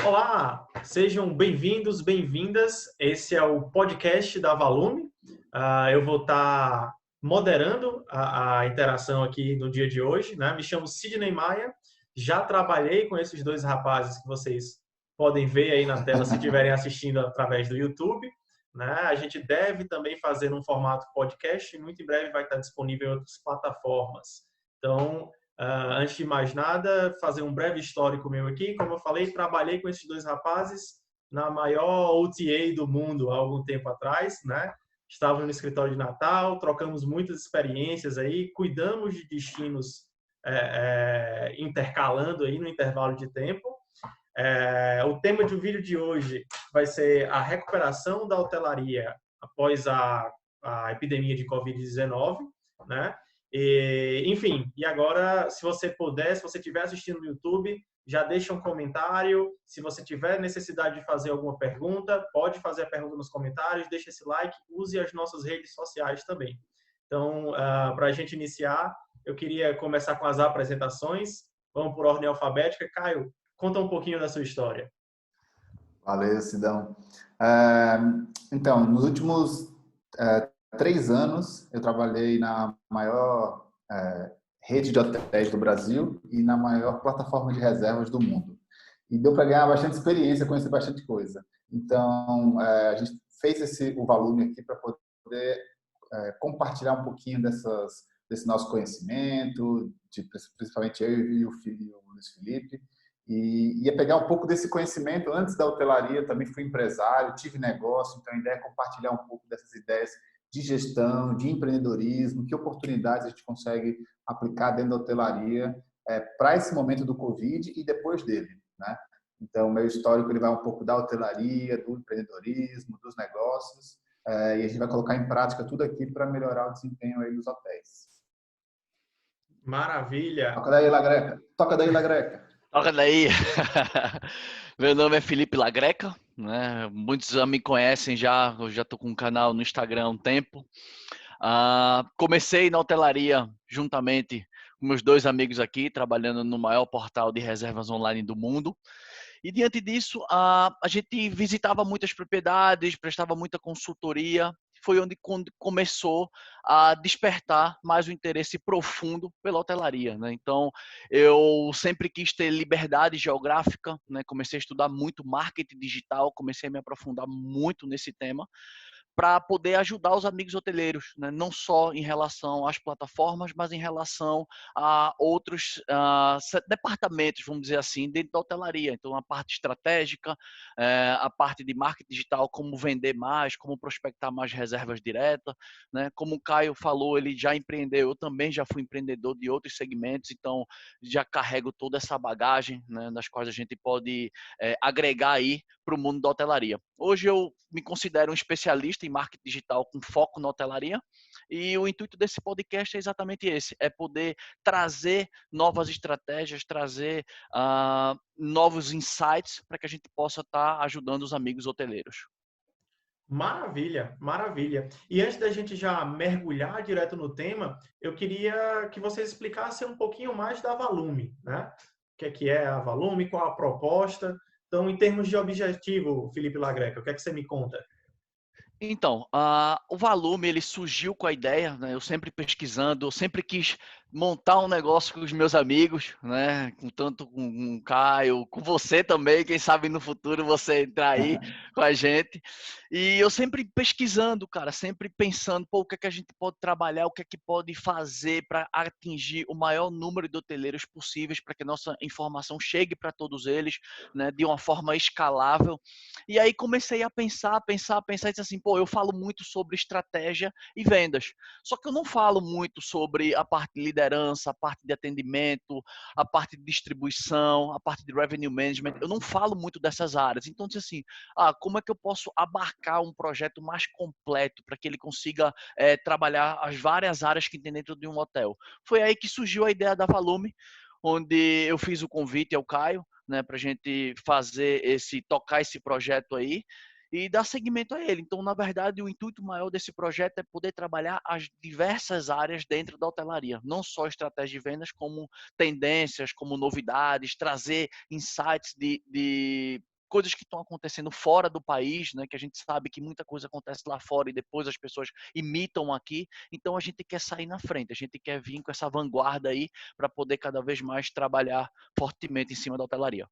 Olá, sejam bem-vindos, bem-vindas. Esse é o podcast da Valume. Eu vou estar moderando a interação aqui no dia de hoje, né? Me chamo Sidney Maia, já trabalhei com esses dois rapazes que vocês podem ver aí na tela se estiverem assistindo através do YouTube, né? A gente deve também fazer num formato podcast e muito em breve vai estar disponível em outras plataformas. Então, antes de mais nada, fazer um breve histórico meu aqui. Como eu falei, trabalhei com esses dois rapazes na maior OTA do mundo há algum tempo atrás, né? Estávamos no escritório de Natal, trocamos muitas experiências aí, cuidamos de destinos intercalando aí no intervalo de tempo. O tema do vídeo de hoje vai ser a recuperação da hotelaria após a epidemia de Covid-19, né? Enfim, e agora, se você puder, se você estiver assistindo no YouTube, já deixa um comentário. Se você tiver necessidade de fazer alguma pergunta, pode fazer a pergunta nos comentários, deixa esse like, use as nossas redes sociais também. Então, para a gente iniciar, eu queria começar com as apresentações. Vamos por ordem alfabética. Caio, conta um pouquinho da sua história. Valeu, Sidão. É, então, nos últimos 3 anos, eu trabalhei na maior rede de hotéis do Brasil e na maior plataforma de reservas do mundo. E deu para ganhar bastante experiência, conhecer bastante coisa. Então, a gente fez o volume aqui para poder compartilhar um pouquinho desse nosso conhecimento, principalmente eu e o Luiz Felipe, e ia pegar um pouco desse conhecimento antes da hotelaria. Também fui empresário, tive negócio, então a ideia é compartilhar um pouco dessas ideias de gestão, de empreendedorismo, que oportunidades a gente consegue aplicar dentro da hotelaria para esse momento do Covid e depois dele, né? Então, o meu histórico ele vai um pouco da hotelaria, do empreendedorismo, dos negócios, e a gente vai colocar em prática tudo aqui para melhorar o desempenho aí dos hotéis. Maravilha! Toca daí, Lagreca. Toca daí, Lagreca. Toca daí. Meu nome é Felipe Lagreca, né? Muitos já me conhecem já, eu já estou com um canal no Instagram há um tempo. Comecei na hotelaria juntamente com meus dois amigos aqui, trabalhando no maior portal de reservas online do mundo. E diante disso, a gente visitava muitas propriedades, prestava muita consultoria. Foi onde começou a despertar mais o interesse profundo pela hotelaria, né? Então, eu sempre quis ter liberdade geográfica, né? Comecei a estudar muito marketing digital, comecei a me aprofundar muito nesse tema, para poder ajudar os amigos hoteleiros, né? Não só em relação às plataformas, mas em relação a outros departamentos, vamos dizer assim, dentro da hotelaria. Então, a parte estratégica, a parte de marketing digital, como vender mais, como prospectar mais reservas diretas, né? Como o Caio falou, ele já empreendeu, eu também já fui empreendedor de outros segmentos, então já carrego toda essa bagagem, né, das quais a gente pode agregar aí para o mundo da hotelaria. Hoje eu me considero um especialista em marketing digital com foco na hotelaria, e o intuito desse podcast é exatamente esse, é poder trazer novas estratégias, trazer novos insights para que a gente possa estar ajudando os amigos hoteleiros. Maravilha, maravilha. E antes da gente já mergulhar direto no tema, eu queria que vocês explicassem um pouquinho mais da Valume, né? O que é a Valume, qual a proposta? Então, em termos de objetivo, Felipe Lagreca, o que é que você me conta? Então, o Valume, ele surgiu com a ideia, né? Eu sempre pesquisando, eu sempre quis montar um negócio com os meus amigos, né? Tanto com o Caio, com você também, quem sabe no futuro você entrar aí com a gente. E eu sempre pesquisando, cara, sempre pensando, pô, o que é que a gente pode trabalhar, o que é que pode fazer para atingir o maior número de hoteleiros possíveis, para que a nossa informação chegue para todos eles, né? De uma forma escalável. E aí comecei a pensar, e disse assim, pô, eu falo muito sobre estratégia e vendas. Só que eu não falo muito sobre a parte de liderança, a parte de atendimento, a parte de distribuição, a parte de revenue management. Eu não falo muito dessas áreas. Então, disse assim, como é que eu posso abarcar um projeto mais completo para que ele consiga trabalhar as várias áreas que tem dentro de um hotel? Foi aí que surgiu a ideia da Valume, onde eu fiz o convite ao Caio, né, para a gente tocar esse projeto aí e dar seguimento a ele. Então, na verdade, o intuito maior desse projeto é poder trabalhar as diversas áreas dentro da hotelaria, não só estratégia de vendas, como tendências, como novidades, trazer insights de coisas que estão acontecendo fora do país, né? Que a gente sabe que muita coisa acontece lá fora e depois as pessoas imitam aqui. Então a gente quer sair na frente, a gente quer vir com essa vanguarda aí para poder cada vez mais trabalhar fortemente em cima da hotelaria.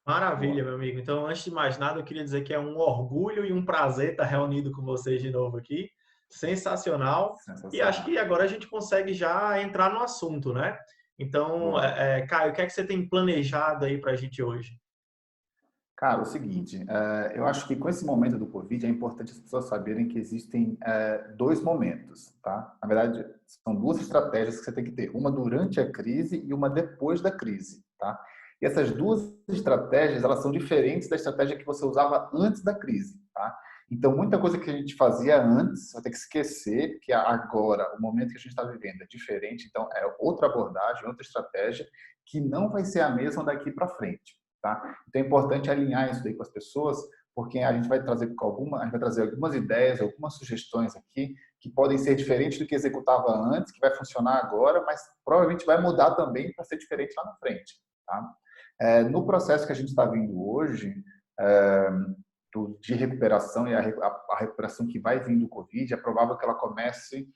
Maravilha, Boa. meu amigo. Então, antes de mais nada, eu queria dizer que é um orgulho e um prazer estar reunido com vocês de novo aqui. Sensacional. E acho que Sensacional. agora a gente consegue já entrar no assunto, né? Então, Bora. Caio, o que é que você tem planejado aí para a gente hoje? Cara, é o seguinte, eu acho que com esse momento do Covid é importante as pessoas saberem que existem dois momentos, tá? Na verdade, são duas estratégias que você tem que ter, uma durante a crise e uma depois da crise, tá? E essas duas estratégias, elas são diferentes da estratégia que você usava antes da crise, tá? Então, muita coisa que a gente fazia antes, vai ter que esquecer que agora, o momento que a gente está vivendo é diferente, então é outra abordagem, outra estratégia, que não vai ser a mesma daqui para frente, tá? Então é importante alinhar isso daí com as pessoas, porque a gente vai trazer algumas ideias, algumas sugestões aqui que podem ser diferentes do que executava antes, que vai funcionar agora, mas provavelmente vai mudar também para ser diferente lá na frente, tá? No processo que a gente está vindo hoje, é, de recuperação e a recuperação que vai vir do Covid, é provável que ela comece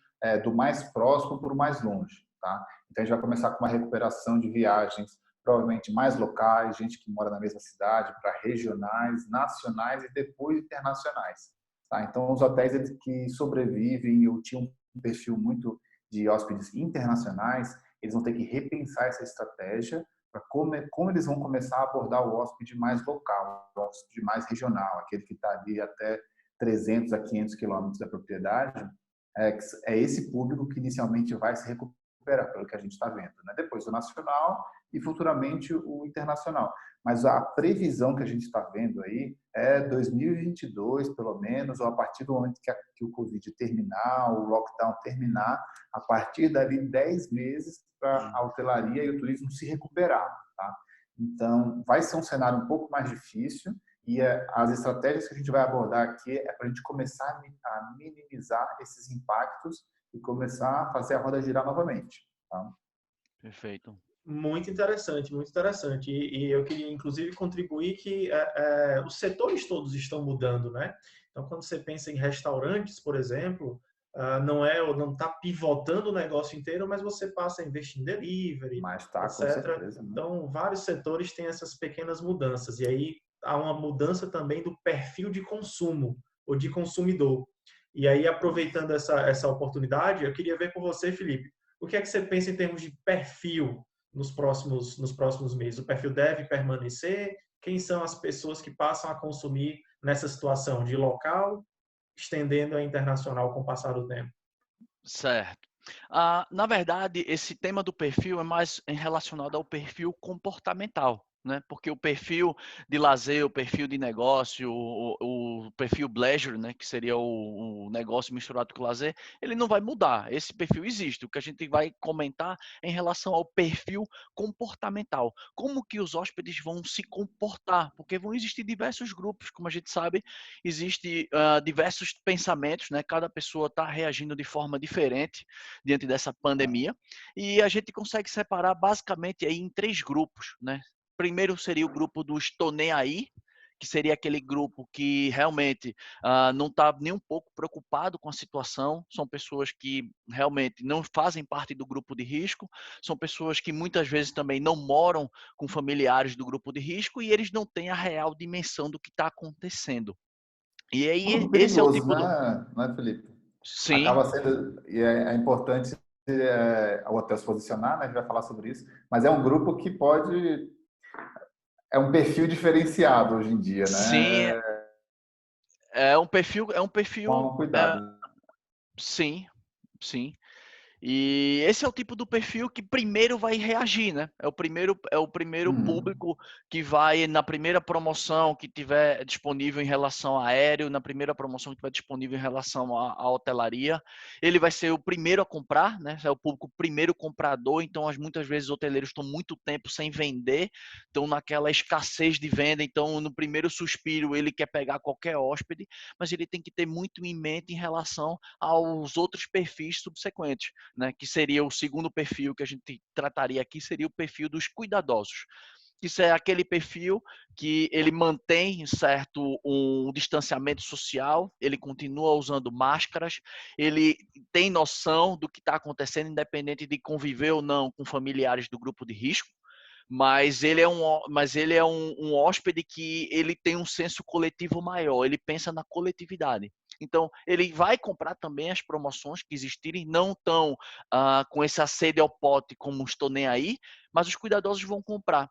do mais próximo para o mais longe, tá? Então a gente vai começar com uma recuperação de viagens provavelmente mais locais, gente que mora na mesma cidade, para regionais, nacionais e depois internacionais. Tá? Então, os hotéis eles que sobrevivem, eu tinha um perfil muito de hóspedes internacionais, eles vão ter que repensar essa estratégia para como eles vão começar a abordar o hóspede mais local, o hóspede mais regional, aquele que está ali até 300 a 500 quilômetros da propriedade. É esse público que inicialmente vai se recuperar, pelo que a gente está vendo, né? Depois o nacional e futuramente o internacional. Mas a previsão que a gente está vendo aí é 2022, pelo menos, ou a partir do momento que o Covid terminar, o lockdown terminar, a partir dali 10 meses para a hotelaria e o turismo se recuperar, tá? Então, vai ser um cenário um pouco mais difícil e as estratégias que a gente vai abordar aqui é para a gente começar a minimizar esses impactos e começar a fazer a roda girar novamente, tá? Perfeito. Muito interessante, muito interessante. E eu queria, inclusive, contribuir que os setores todos estão mudando, né? Então, quando você pensa em restaurantes, por exemplo, não está pivotando o negócio inteiro, mas você passa a investir em delivery, Mas tá, com etc. certeza, né? Então, vários setores têm essas pequenas mudanças. E aí há uma mudança também do perfil de consumo ou de consumidor. E aí, aproveitando essa oportunidade, eu queria ver com você, Felipe, o que é que você pensa em termos de perfil nos próximos meses? O perfil deve permanecer? Quem são as pessoas que passam a consumir nessa situação de local, estendendo a internacional com o passar do tempo? Certo. Na verdade, esse tema do perfil é mais relacionado ao perfil comportamental, né? Porque o perfil de lazer, o perfil de negócio, o perfil pleasure, né? Que seria o negócio misturado com o lazer, ele não vai mudar. Esse perfil existe. O que a gente vai comentar é em relação ao perfil comportamental. Como que os hóspedes vão se comportar? Porque vão existir diversos grupos, como a gente sabe, existe diversos pensamentos, né? Cada pessoa está reagindo de forma diferente diante dessa pandemia e a gente consegue separar basicamente aí em três grupos, né? Primeiro seria o grupo do estou nem aí, que seria aquele grupo que realmente não está nem um pouco preocupado com a situação, são pessoas que realmente não fazem parte do grupo de risco, são pessoas que muitas vezes também não moram com familiares do grupo de risco e eles não têm a real dimensão do que está acontecendo. E Um aí, grupo esse é o perigoso, tipo do. né, Felipe? Sim, Acaba sendo, e é importante o hotel se posicionar, né? A gente vai falar sobre isso, mas é um grupo que pode, é um perfil diferenciado hoje em dia, sim, né? é um perfil, Toma cuidado. sim, sim. E esse é o tipo do perfil que primeiro vai reagir, né? É o primeiro Uhum. público que vai na primeira promoção que tiver disponível em relação a aéreo, na primeira promoção que tiver disponível em relação à hotelaria, ele vai ser o primeiro a comprar, né? É o público primeiro comprador, então muitas vezes os hoteleiros estão muito tempo sem vender, estão naquela escassez de venda, então no primeiro suspiro ele quer pegar qualquer hóspede, mas ele tem que ter muito em mente em relação aos outros perfis subsequentes, né, que seria o segundo perfil que a gente trataria aqui, seria o perfil dos cuidadosos. que isso é aquele perfil que ele mantém certo um distanciamento social, ele continua usando máscaras, ele tem noção do que está acontecendo, independente de conviver ou não com familiares do grupo de risco, mas ele é um hóspede que ele tem um senso coletivo maior, ele pensa na coletividade. Então, ele vai comprar também as promoções que existirem, não tão com essa sede ao pote como estou nem aí, mas os cuidadosos vão comprar.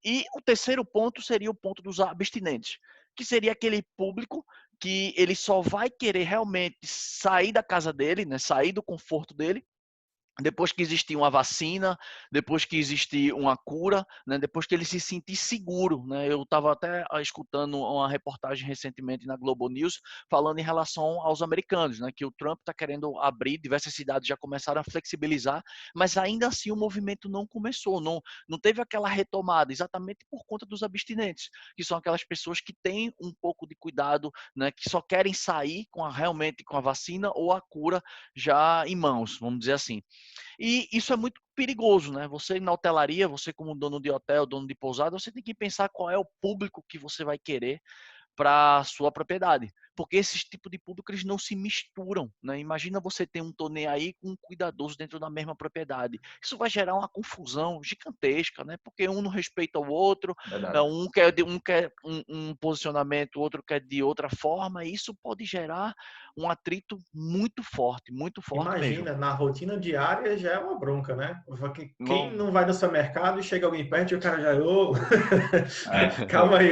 E o terceiro ponto seria o ponto dos abstinentes, que seria aquele público que ele só vai querer realmente sair da casa dele, né, sair do conforto dele, depois que existir uma vacina, depois que existir uma cura, né, depois que ele se sentir seguro, né? Eu estava até escutando uma reportagem recentemente na Globo News falando em relação aos americanos, né, que o Trump está querendo abrir, diversas cidades já começaram a flexibilizar, mas ainda assim o movimento não começou, não teve aquela retomada, exatamente por conta dos abstinentes, que são aquelas pessoas que têm um pouco de cuidado, né, que só querem sair realmente com a vacina ou a cura já em mãos, vamos dizer assim. E isso é muito perigoso, né? Você na hotelaria, você como dono de hotel, dono de pousada, você tem que pensar qual é o público que você vai querer para sua propriedade, porque esses tipos de público eles não se misturam, né? Imagina você ter um tô nem aí com um cuidadoso dentro da mesma propriedade. Isso vai gerar uma confusão gigantesca, né? Porque um não respeita o outro, Verdade. um quer um posicionamento, o outro quer de outra forma, e isso pode gerar um atrito muito forte mesmo. Imagina, na rotina diária já é uma bronca, né? Quem Não. não vai no supermercado e chega alguém perto e o cara já, ô, É, calma aí,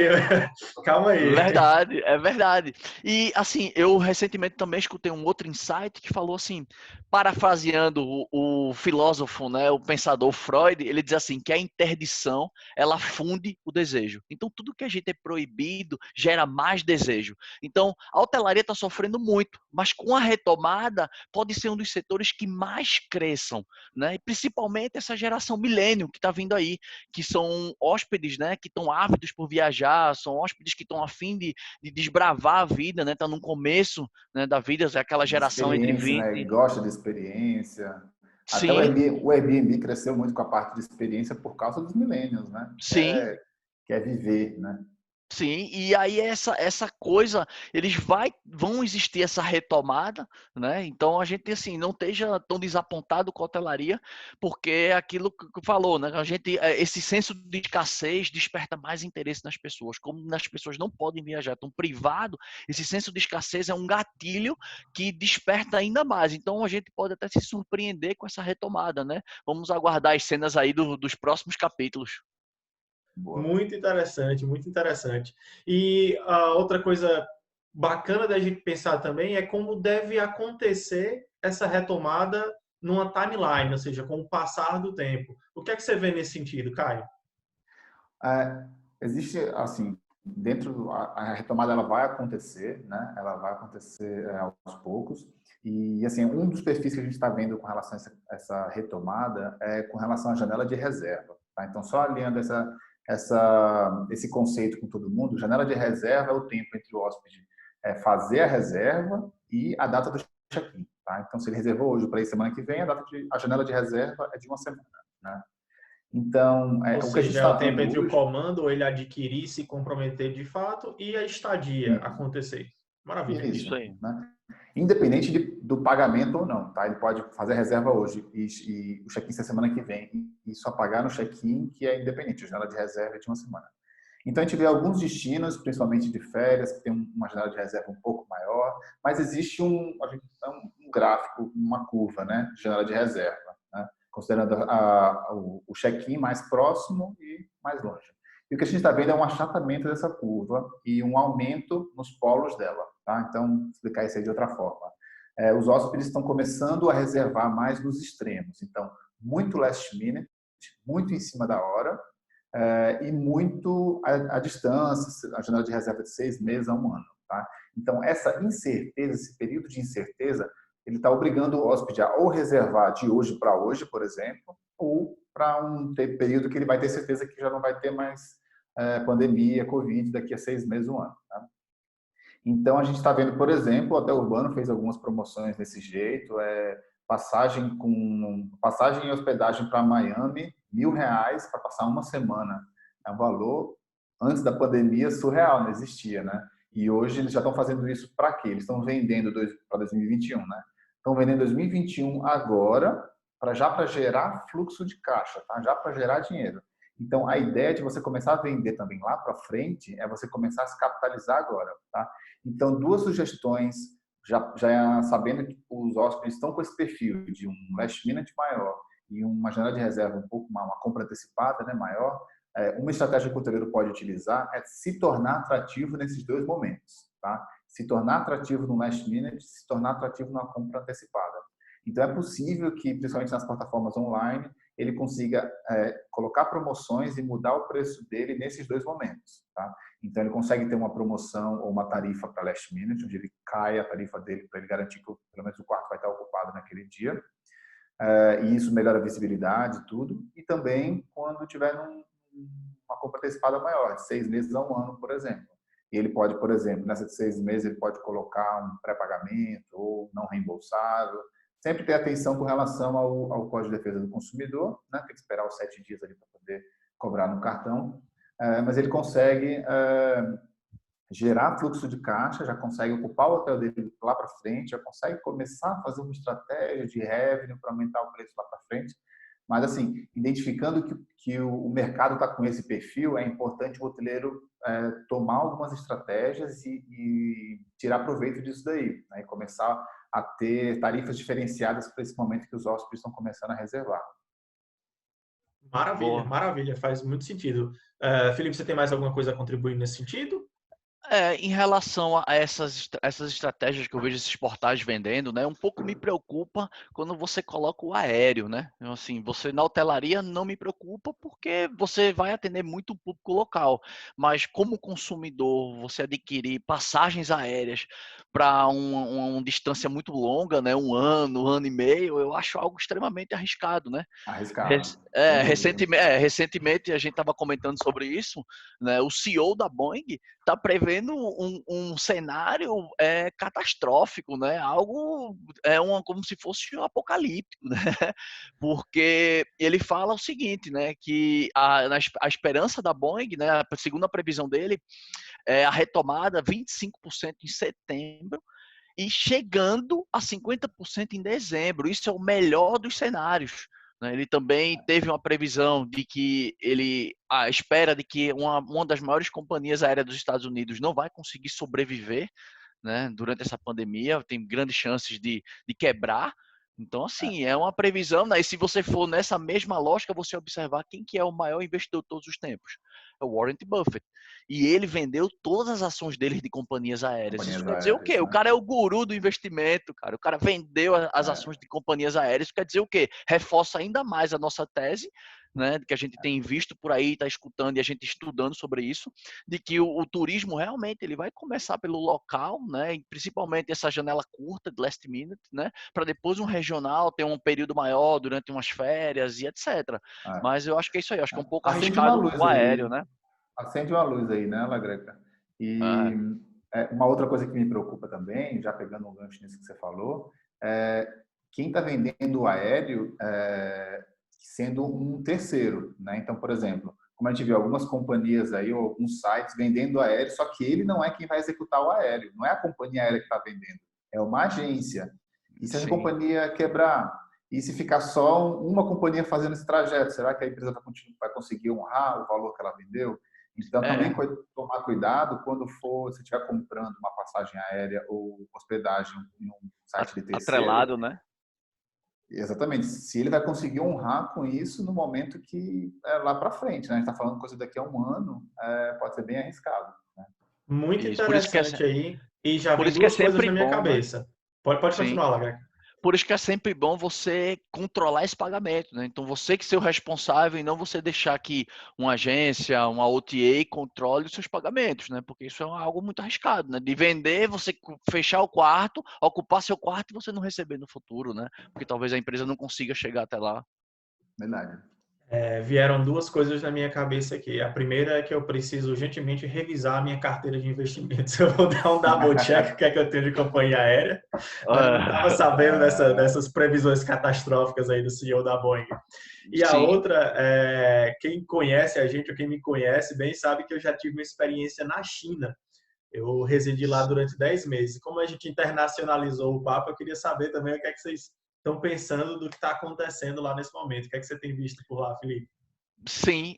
calma aí. Verdade, é verdade. E assim, eu recentemente também escutei um outro insight que falou assim, parafraseando o filósofo, né, o pensador Freud, ele diz assim que a interdição, ela funde o desejo. Então tudo que a gente é proibido gera mais desejo. Então a hotelaria está sofrendo muito, mas com a retomada pode ser um dos setores que mais cresçam, né? E principalmente essa geração milênio que está vindo aí, que são hóspedes, né, que estão ávidos por viajar, são hóspedes que estão a fim de desbravar a vida, né, tá no começo, né, da vida, é aquela de geração entre experiência, né? 20. Gosta de experiência. Até o Sim, Airbnb, o Airbnb cresceu muito com a parte de experiência por causa dos millennials, né? sim. Quer viver, né? Sim, e aí essa coisa, vão existir essa retomada, né? Então a gente assim não esteja tão desapontado com a hotelaria, porque é aquilo que falou, né? A gente esse senso de escassez desperta mais interesse nas pessoas. Como as pessoas não podem viajar, estão privados, esse senso de escassez é um gatilho que desperta ainda mais. Então a gente pode até se surpreender com essa retomada, né? Vamos aguardar as cenas aí dos próximos capítulos. Boa. Muito interessante, muito interessante. E a outra coisa bacana da gente pensar também é como deve acontecer essa retomada numa timeline, ou seja, com o passar do tempo. O que é que você vê nesse sentido, Caio? É, existe, assim, dentro, a retomada ela vai acontecer, né? Ela vai acontecer aos poucos. E, assim, um dos perfis que a gente está vendo com relação a essa retomada é com relação à janela de reserva. Tá? Então, só alinhando esse conceito com todo mundo, janela de reserva é o tempo entre o hóspede fazer a reserva e a data do check-in. Tá? Então, se ele reservou hoje para ir semana que vem, a janela de reserva é de uma semana. Né? Então, Ou o que a gente seja, é está o tempo vendo entre o hoje, comando, ele adquirir, se comprometer de fato, e a estadia acontecer. Maravilha. Isso isso, aí. né? Independente do pagamento ou não, tá? Ele pode fazer a reserva hoje e o check-in ser semana que vem e só pagar no check-in, que é independente, a janela de reserva é de uma semana. Então, a gente vê alguns destinos, principalmente de férias, que tem uma janela de reserva um pouco maior, mas existe um gráfico, uma curva, né, de janela de reserva, né, considerando o check-in mais próximo e mais longe. E o que a gente está vendo é um achatamento dessa curva e um aumento nos polos dela. Tá? Então, vou explicar isso aí de outra forma. Os hóspedes estão começando a reservar mais nos extremos. Então, muito last minute, muito em cima da hora, e muito à distância, a janela de reserva de 6 meses a um ano. Tá? Então, essa incerteza, esse período de incerteza, ele está obrigando o hóspede a ou reservar de hoje para hoje, por exemplo, ou para um período que ele vai ter certeza que já não vai ter mais pandemia, Covid, daqui a 6 meses, um ano. Tá? Então, a gente está vendo, por exemplo, o Hotel Urbano fez algumas promoções desse jeito, passagem e hospedagem para Miami, R$ 1.000 para passar uma semana. É um valor, antes da pandemia, surreal, não existia, né? E hoje eles já estão fazendo isso para quê? Eles estão vendendo para 2021, né? Estão vendendo 2021 agora, para gerar fluxo de caixa, tá? Já para gerar dinheiro. Então, a ideia de você começar a vender também lá para frente é você começar a se capitalizar agora, tá? Então, duas sugestões, já sabendo que os hóspedes estão com esse perfil de um last minute maior e uma janela de reserva um pouco uma compra antecipada, né, maior, uma estratégia que o hoteleiro pode utilizar é se tornar atrativo nesses dois momentos, tá? Se tornar atrativo no last minute, se tornar atrativo numa compra antecipada. Então, é possível que, principalmente nas plataformas online, ele consiga colocar promoções e mudar o preço dele nesses dois momentos, tá? Então, ele consegue ter uma promoção ou uma tarifa para last minute, onde ele cai a tarifa dele para ele garantir que pelo menos o quarto vai estar ocupado naquele dia. E isso melhora a visibilidade e tudo. E também quando tiver uma compra antecipada maior, de 6 meses a 1 ano, por exemplo. E ele pode, por exemplo, nessa de 6 meses, ele pode colocar um pré-pagamento ou não reembolsável. Sempre ter atenção com relação ao Código de Defesa do Consumidor, né? Tem que esperar os 7 dias ali para poder cobrar no cartão. Mas ele consegue gerar fluxo de caixa, já consegue ocupar o hotel dele lá para frente, já consegue começar a fazer uma estratégia de revenue para aumentar o preço lá para frente. Mas, assim, identificando que o mercado está com esse perfil, é importante o hoteleiro tomar algumas estratégias e tirar proveito disso daí, né? E começar a ter tarifas diferenciadas para esse momento que os hóspedes estão começando a reservar. Maravilha, Boa. maravilha, faz muito sentido. Felipe, você tem mais alguma coisa a contribuir nesse sentido? Em relação a essas estratégias que eu vejo esses portais vendendo, né, um pouco me preocupa quando você coloca o aéreo, né? Então, assim, você na hotelaria não me preocupa porque você vai atender muito o público local, mas como consumidor, você adquirir passagens aéreas para uma distância muito longa, né, 1 ano e meio, eu acho algo extremamente arriscado, né? Arriscado, sem dúvida. Recentemente a gente estava comentando sobre isso, né? O CEO da Boeing está prevendo um cenário catastrófico, né? Algo como se fosse um apocalíptico, né? Porque ele fala o seguinte, né? Que a esperança da Boeing, né? Segundo a previsão dele, é a retomada 25% em setembro e chegando a 50% em dezembro. Isso é o melhor dos cenários. Ele também teve uma previsão de que a espera de que uma das maiores companhias aéreas dos Estados Unidos não vai conseguir sobreviver, né, durante essa pandemia, tem grandes chances de quebrar. Então, assim, é uma previsão, né? E se você for nessa mesma lógica, você observar quem que é o maior investidor de todos os tempos. É o Warren Buffett. E ele vendeu todas as ações dele de companhias aéreas. Isso Companhias quer dizer o quê? aéreas, O né? cara é o guru do investimento, cara. O cara vendeu as ações de companhias aéreas. Isso quer dizer o quê? Reforça ainda mais a nossa tese, né, que a gente tem visto por aí, está escutando e a gente estudando sobre isso, de que o turismo realmente ele vai começar pelo local, né, e principalmente essa janela curta de last minute, né, para depois um regional ter um período maior durante umas férias e etc. É. Mas eu acho que é isso aí, eu acho que é um pouco Acende uma arriscado luz o aéreo, aí, né? acende uma luz aí, né, Lagreca? E É, uma outra coisa que me preocupa também, já pegando um gancho nisso que você falou, é quem está vendendo o aéreo sendo um terceiro, né? Então, por exemplo, como a gente viu algumas companhias aí ou alguns sites vendendo aéreo, só que ele não é quem vai executar o aéreo, não é a companhia aérea que está vendendo, é uma agência. E se essa sim. companhia quebrar, e se ficar só uma companhia fazendo esse trajeto, será que a empresa vai conseguir honrar o valor que ela vendeu? Então, também É, tomar cuidado quando você estiver comprando uma passagem aérea ou hospedagem em um site de terceiro. atrelado, né? Exatamente. Se ele vai conseguir honrar com isso no momento que é lá para frente, né? A gente está falando coisa daqui a 1 ano, pode ser bem arriscado, né? Muito Isso, interessante aí. E já por vem isso que é duas coisas sempre na minha bom, né? cabeça. Pode Sim. continuar, Lagarde. Por isso que é sempre bom você controlar esse pagamento, né? Então você que ser o responsável e não você deixar que uma agência, uma OTA controle os seus pagamentos, né? Porque isso é algo muito arriscado, né? De vender, você fechar o quarto, ocupar seu quarto e você não receber no futuro, né? Porque talvez a empresa não consiga chegar até lá. Verdade. Vieram duas coisas na minha cabeça aqui. A primeira é que eu preciso urgentemente revisar a minha carteira de investimentos. Eu vou dar um double check, o que é que eu tenho de companhia aérea. Eu não estava sabendo dessas previsões catastróficas aí do CEO da Boeing. E a Sim. outra, quem conhece a gente, ou quem me conhece bem, sabe que eu já tive uma experiência na China. Eu residi lá durante 10 meses. Como a gente internacionalizou o papo, eu queria saber também o que é que vocês estão pensando do que está acontecendo lá nesse momento. O que é que você tem visto por lá, Felipe? Sim,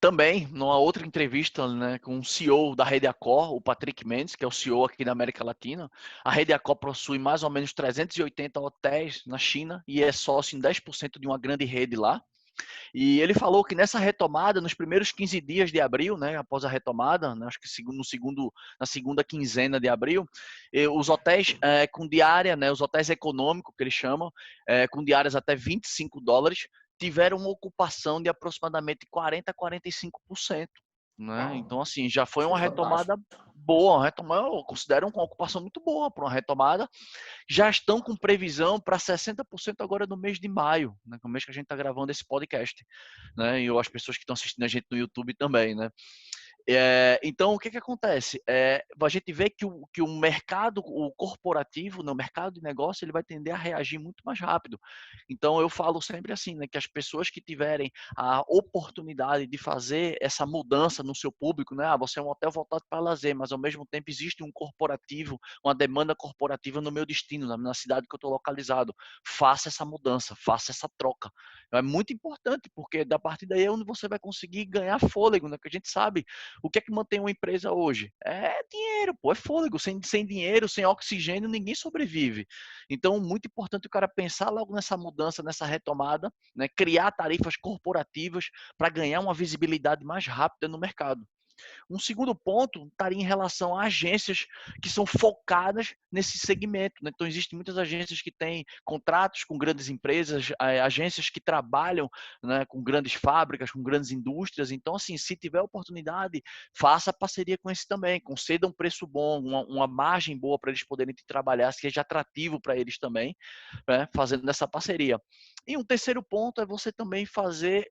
também, numa outra entrevista, né, com o CEO da Rede Accor, o Patrick Mendes, que é o CEO aqui da América Latina, a Rede Accor possui mais ou menos 380 hotéis na China e é sócio em 10% de uma grande rede lá. E ele falou que nessa retomada, nos primeiros 15 dias de abril, né, após a retomada, né, acho que na segunda quinzena de abril, os hotéis com diária, né, os hotéis econômicos, que eles chamam, com diárias até $25, tiveram uma ocupação de aproximadamente 40% a 45%. Né? Uau, Então, assim, já foi isso é uma fantástico. retomada boa, uma retomada, eu considero uma ocupação muito boa para uma retomada. Já estão com previsão para 60% agora no mês de maio, né, que é o mês que a gente está gravando esse podcast, né, e as pessoas que estão assistindo a gente no YouTube também, né. Então, o que acontece? A gente vê que o mercado, o corporativo, no mercado de negócio, ele vai tender a reagir muito mais rápido. Então, eu falo sempre assim, né, que as pessoas que tiverem a oportunidade de fazer essa mudança no seu público, né, você é um hotel voltado para lazer, mas ao mesmo tempo existe um corporativo, uma demanda corporativa no meu destino, na cidade que eu estou localizado. Faça essa mudança, faça essa troca. É muito importante, porque da partir daí é onde você vai conseguir ganhar fôlego, né, que a gente sabe o que é que mantém uma empresa hoje? É dinheiro, pô, é fôlego. Sem dinheiro, sem oxigênio, ninguém sobrevive. Então, muito importante o cara pensar logo nessa mudança, nessa retomada, né? Criar tarifas corporativas para ganhar uma visibilidade mais rápida no mercado. Um segundo ponto estaria em relação a agências que são focadas nesse segmento. Né? Então, existem muitas agências que têm contratos com grandes empresas, agências que trabalham, né, com grandes fábricas, com grandes indústrias. Então, assim, se tiver oportunidade, faça parceria com esse também, conceda um preço bom, uma margem boa para eles poderem trabalhar, seja atrativo para eles também, né, fazendo essa parceria. E um terceiro ponto é você também fazer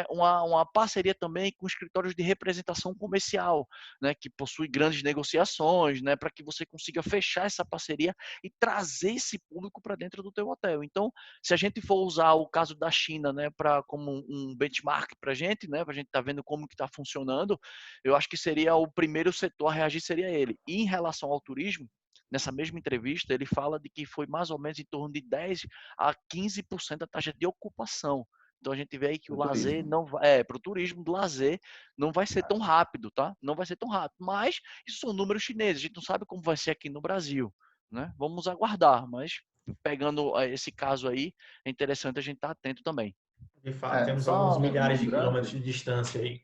uma parceria também com escritórios de representação comercial, né, que possui grandes negociações, né, para que você consiga fechar essa parceria e trazer esse público para dentro do teu hotel. Então, se a gente for usar o caso da China, né, como um benchmark para a gente, né, para a gente estar vendo como que está funcionando, eu acho que seria o primeiro setor a reagir seria ele. E em relação ao turismo, nessa mesma entrevista, ele fala de que foi mais ou menos em torno de 10 a 15% da taxa de ocupação. Então a gente vê aí que o Do lazer turismo. não vai, para o turismo do lazer não vai ser tão rápido, tá? Não vai ser tão rápido. Mas isso são números chineses, a gente não sabe como vai ser aqui no Brasil, né? Vamos aguardar, mas pegando esse caso aí, é interessante a gente estar atento também. De fato, temos alguns Só milhares de quilômetros lembrando, de distância aí.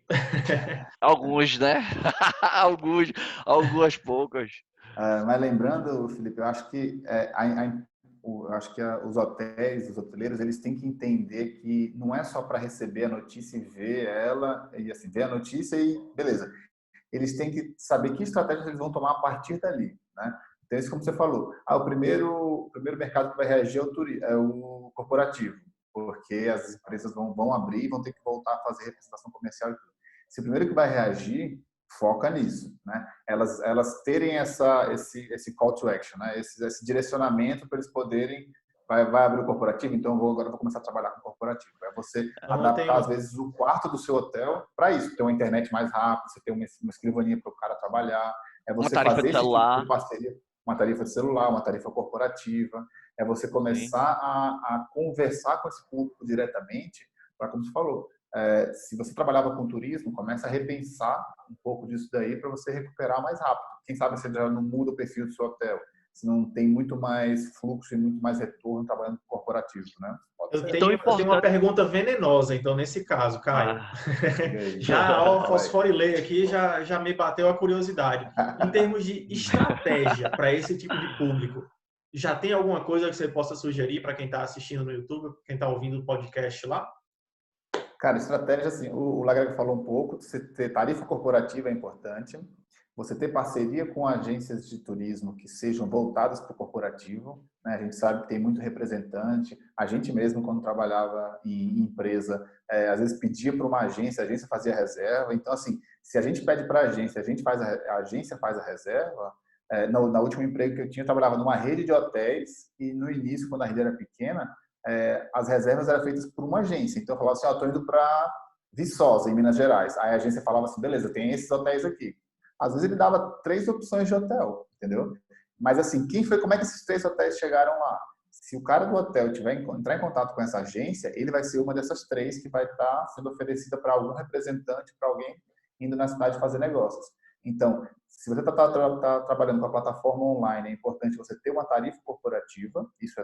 Alguns, né? Alguns, algumas poucas. mas lembrando, Felipe, eu acho que eu acho que os hotéis, os hoteleiros, eles têm que entender que não é só para receber a notícia e ver ela e assim ver a notícia e beleza. Eles têm que saber que estratégias eles vão tomar a partir dali, né? Então, isso como você falou, o primeiro mercado que vai reagir é o corporativo, porque as empresas vão abrir e vão ter que voltar a fazer representação comercial e tudo. Se o primeiro que vai reagir, foca nisso, né? Elas terem esse call to action, né? Esse direcionamento para eles poderem vai abrir o corporativo, então agora vou começar a trabalhar com o corporativo. É você Então, eu adaptar, às tenho, vezes, o quarto do seu hotel para isso, ter uma internet mais rápida, você ter uma escrivaninha para o cara trabalhar, é Uma você tarifa fazer de esse tipo de celular, parceria, uma tarifa de celular, uma tarifa corporativa, é você sim. começar a conversar com esse público diretamente, para como você falou, se você trabalhava com turismo, começa a repensar um pouco disso daí para você recuperar mais rápido. Quem sabe você já não muda o perfil do seu hotel, se não tem muito mais fluxo e muito mais retorno trabalhando com corporativo, né? Pode eu ser. Então, tenho, eu tenho uma importante. pergunta venenosa, então, nesse caso, Caio. Ah. Diga aí, Já ao fala aí. fosforilei aqui, já me bateu a curiosidade. Em termos de estratégia para esse tipo de público, já tem alguma coisa que você possa sugerir para quem está assistindo no YouTube, quem está ouvindo o podcast lá? Cara, estratégia, assim, o Lagrega falou um pouco, você ter tarifa corporativa é importante. você ter parceria com agências de turismo que sejam voltadas para o corporativo, né? A gente sabe que tem muito representante, a gente mesmo, quando trabalhava em empresa, às vezes pedia para uma agência, a agência fazia reserva. Então, assim, se a gente pede para a agência faz a reserva. Na última emprego que eu tinha, eu trabalhava numa rede de hotéis e no início, quando a rede era pequena, as reservas eram feitas por uma agência. Então, eu falava assim, estou indo para Viçosa, em Minas Gerais. Aí a agência falava assim, beleza, tem esses hotéis aqui. Às vezes ele dava 3 opções de hotel, entendeu? Mas assim, como é que esses 3 hotéis chegaram lá? Se o cara do hotel entrar em contato com essa agência, ele vai ser uma dessas 3 que vai estar sendo oferecida para algum representante, para alguém indo na cidade fazer negócios. Então, se você está trabalhando com a plataforma online, é importante você ter uma tarifa corporativa, isso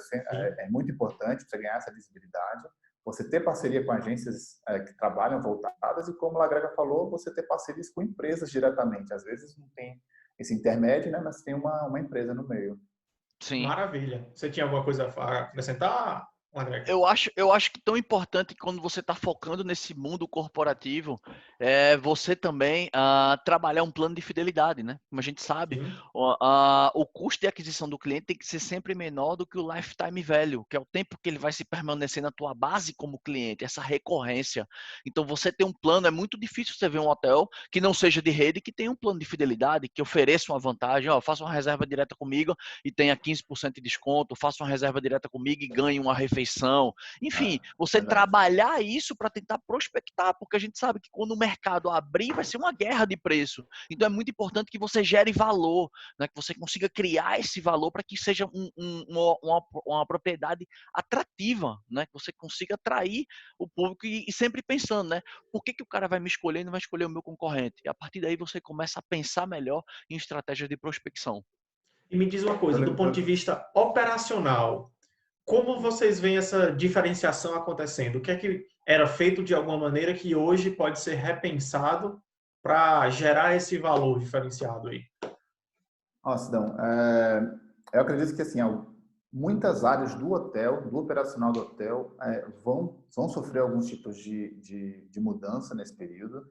é muito importante para você ganhar essa visibilidade. Você ter parceria com agências que trabalham voltadas e, como a Grega falou, você ter parcerias com empresas diretamente. Às vezes não tem esse intermédio, né, mas tem uma empresa no meio. Sim. Maravilha. Você tinha alguma coisa a acrescentar, André? Eu acho que tão importante quando você está focando nesse mundo corporativo é você também trabalhar um plano de fidelidade, né? Como a gente sabe, Sim. o custo de aquisição do cliente tem que ser sempre menor do que o lifetime value, que é o tempo que ele vai se permanecer na tua base como cliente, essa recorrência. Então, você ter um plano, é muito difícil você ver um hotel que não seja de rede, que tenha um plano de fidelidade, que ofereça uma vantagem, faça uma reserva direta comigo e tenha 15% de desconto, faça uma reserva direta comigo e ganhe uma refeição. Enfim, você Verdade. trabalhar isso para tentar prospectar, porque a gente sabe que quando o mercado abrir, vai ser uma guerra de preço. Então é muito importante que você gere valor, né? Que você consiga criar esse valor para que seja uma propriedade atrativa, né? Que você consiga atrair o público e sempre pensando, né? Por que o cara vai me escolher e não vai escolher o meu concorrente? E a partir daí você começa a pensar melhor em estratégias de prospecção. E me diz uma coisa, do ponto de vista operacional, como vocês veem essa diferenciação acontecendo? O que é que era feito de alguma maneira que hoje pode ser repensado para gerar esse valor diferenciado aí? Sidão, eu acredito que assim, muitas áreas do hotel, do operacional do hotel, vão sofrer alguns tipos de mudança nesse período,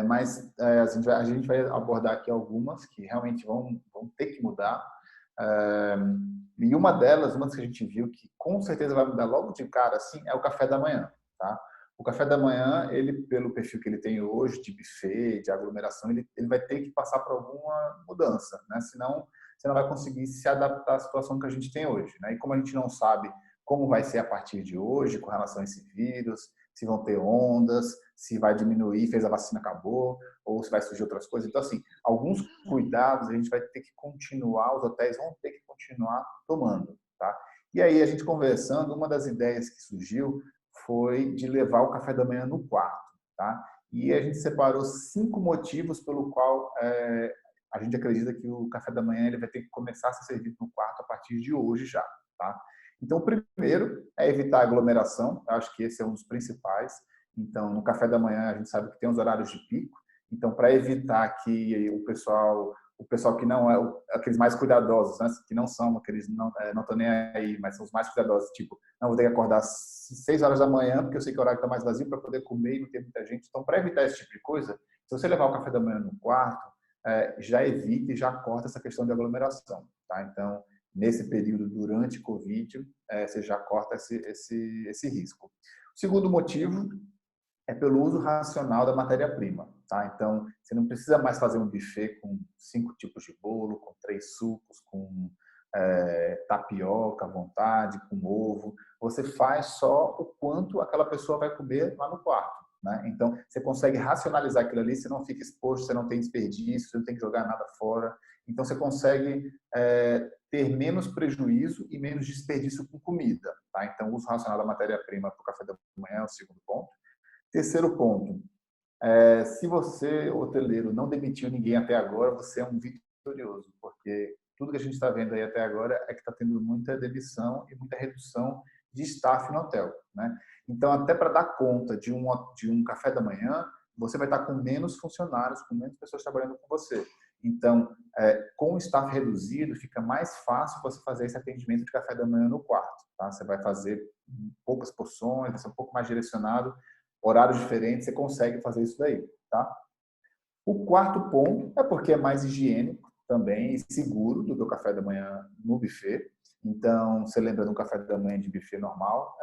mas a gente vai abordar aqui algumas que realmente vão ter que mudar. E uma das que a gente viu que com certeza vai mudar logo de cara, assim, é o café da manhã, tá? O café da manhã, ele, pelo perfil que ele tem hoje, de buffet, de aglomeração, ele vai ter que passar por alguma mudança, né? Senão, você não vai conseguir se adaptar à situação que a gente tem hoje, né? E como a gente não sabe como vai ser a partir de hoje com relação a esse vírus, se vão ter ondas, se vai diminuir, fez a vacina, acabou, ou se vai surgir outras coisas. Então, assim, alguns cuidados a gente vai ter que continuar, os hotéis vão ter que continuar tomando, tá? E aí, a gente conversando, uma das ideias que surgiu foi de levar o café da manhã no quarto, tá? E a gente separou 5 motivos pelo qual a gente acredita que o café da manhã ele vai ter que começar a ser servido no quarto a partir de hoje já, tá? Então, o primeiro é evitar a aglomeração, eu acho que esse é um dos principais. Então, no café da manhã a gente sabe que tem os horários de pico, então para evitar que o pessoal que não é aqueles mais cuidadosos, né, que não são aqueles não estão nem aí, mas são os mais cuidadosos, tipo, não vou ter que acordar às 6 horas da manhã porque eu sei que o horário está mais vazio para poder comer e não ter muita gente. Então, para evitar esse tipo de coisa, se você levar o café da manhã no quarto, já evita e já corta essa questão de aglomeração, tá? Então, nesse período durante Covid, você já corta esse risco. O segundo motivo é pelo uso racional da matéria-prima, tá? Então, você não precisa mais fazer um buffet com 5 tipos de bolo, com 3 sucos, com tapioca à vontade, com ovo. Você faz só o quanto aquela pessoa vai comer lá no quarto, né? Então, você consegue racionalizar aquilo ali, você não fica exposto, você não tem desperdício, você não tem que jogar nada fora. Então, você consegue ter menos prejuízo e menos desperdício com comida, tá? Então, o uso racional da matéria-prima para o café da manhã é o segundo ponto. Terceiro ponto, se você, hoteleiro, não demitiu ninguém até agora, você é um vitorioso, porque tudo que a gente está vendo aí até agora é que está tendo muita demissão e muita redução de staff no hotel, né? Então, até para dar conta de um café da manhã, você vai estar com menos funcionários, com menos pessoas trabalhando com você. Então, com o staff reduzido, fica mais fácil você fazer esse atendimento de café da manhã no quarto, tá? Você vai fazer poucas porções, vai ser um pouco mais direcionado, horários diferentes, você consegue fazer isso daí, tá? O quarto ponto é porque é mais higiênico também e seguro do que o café da manhã no buffet. Então, você lembra de um café da manhã de buffet normal?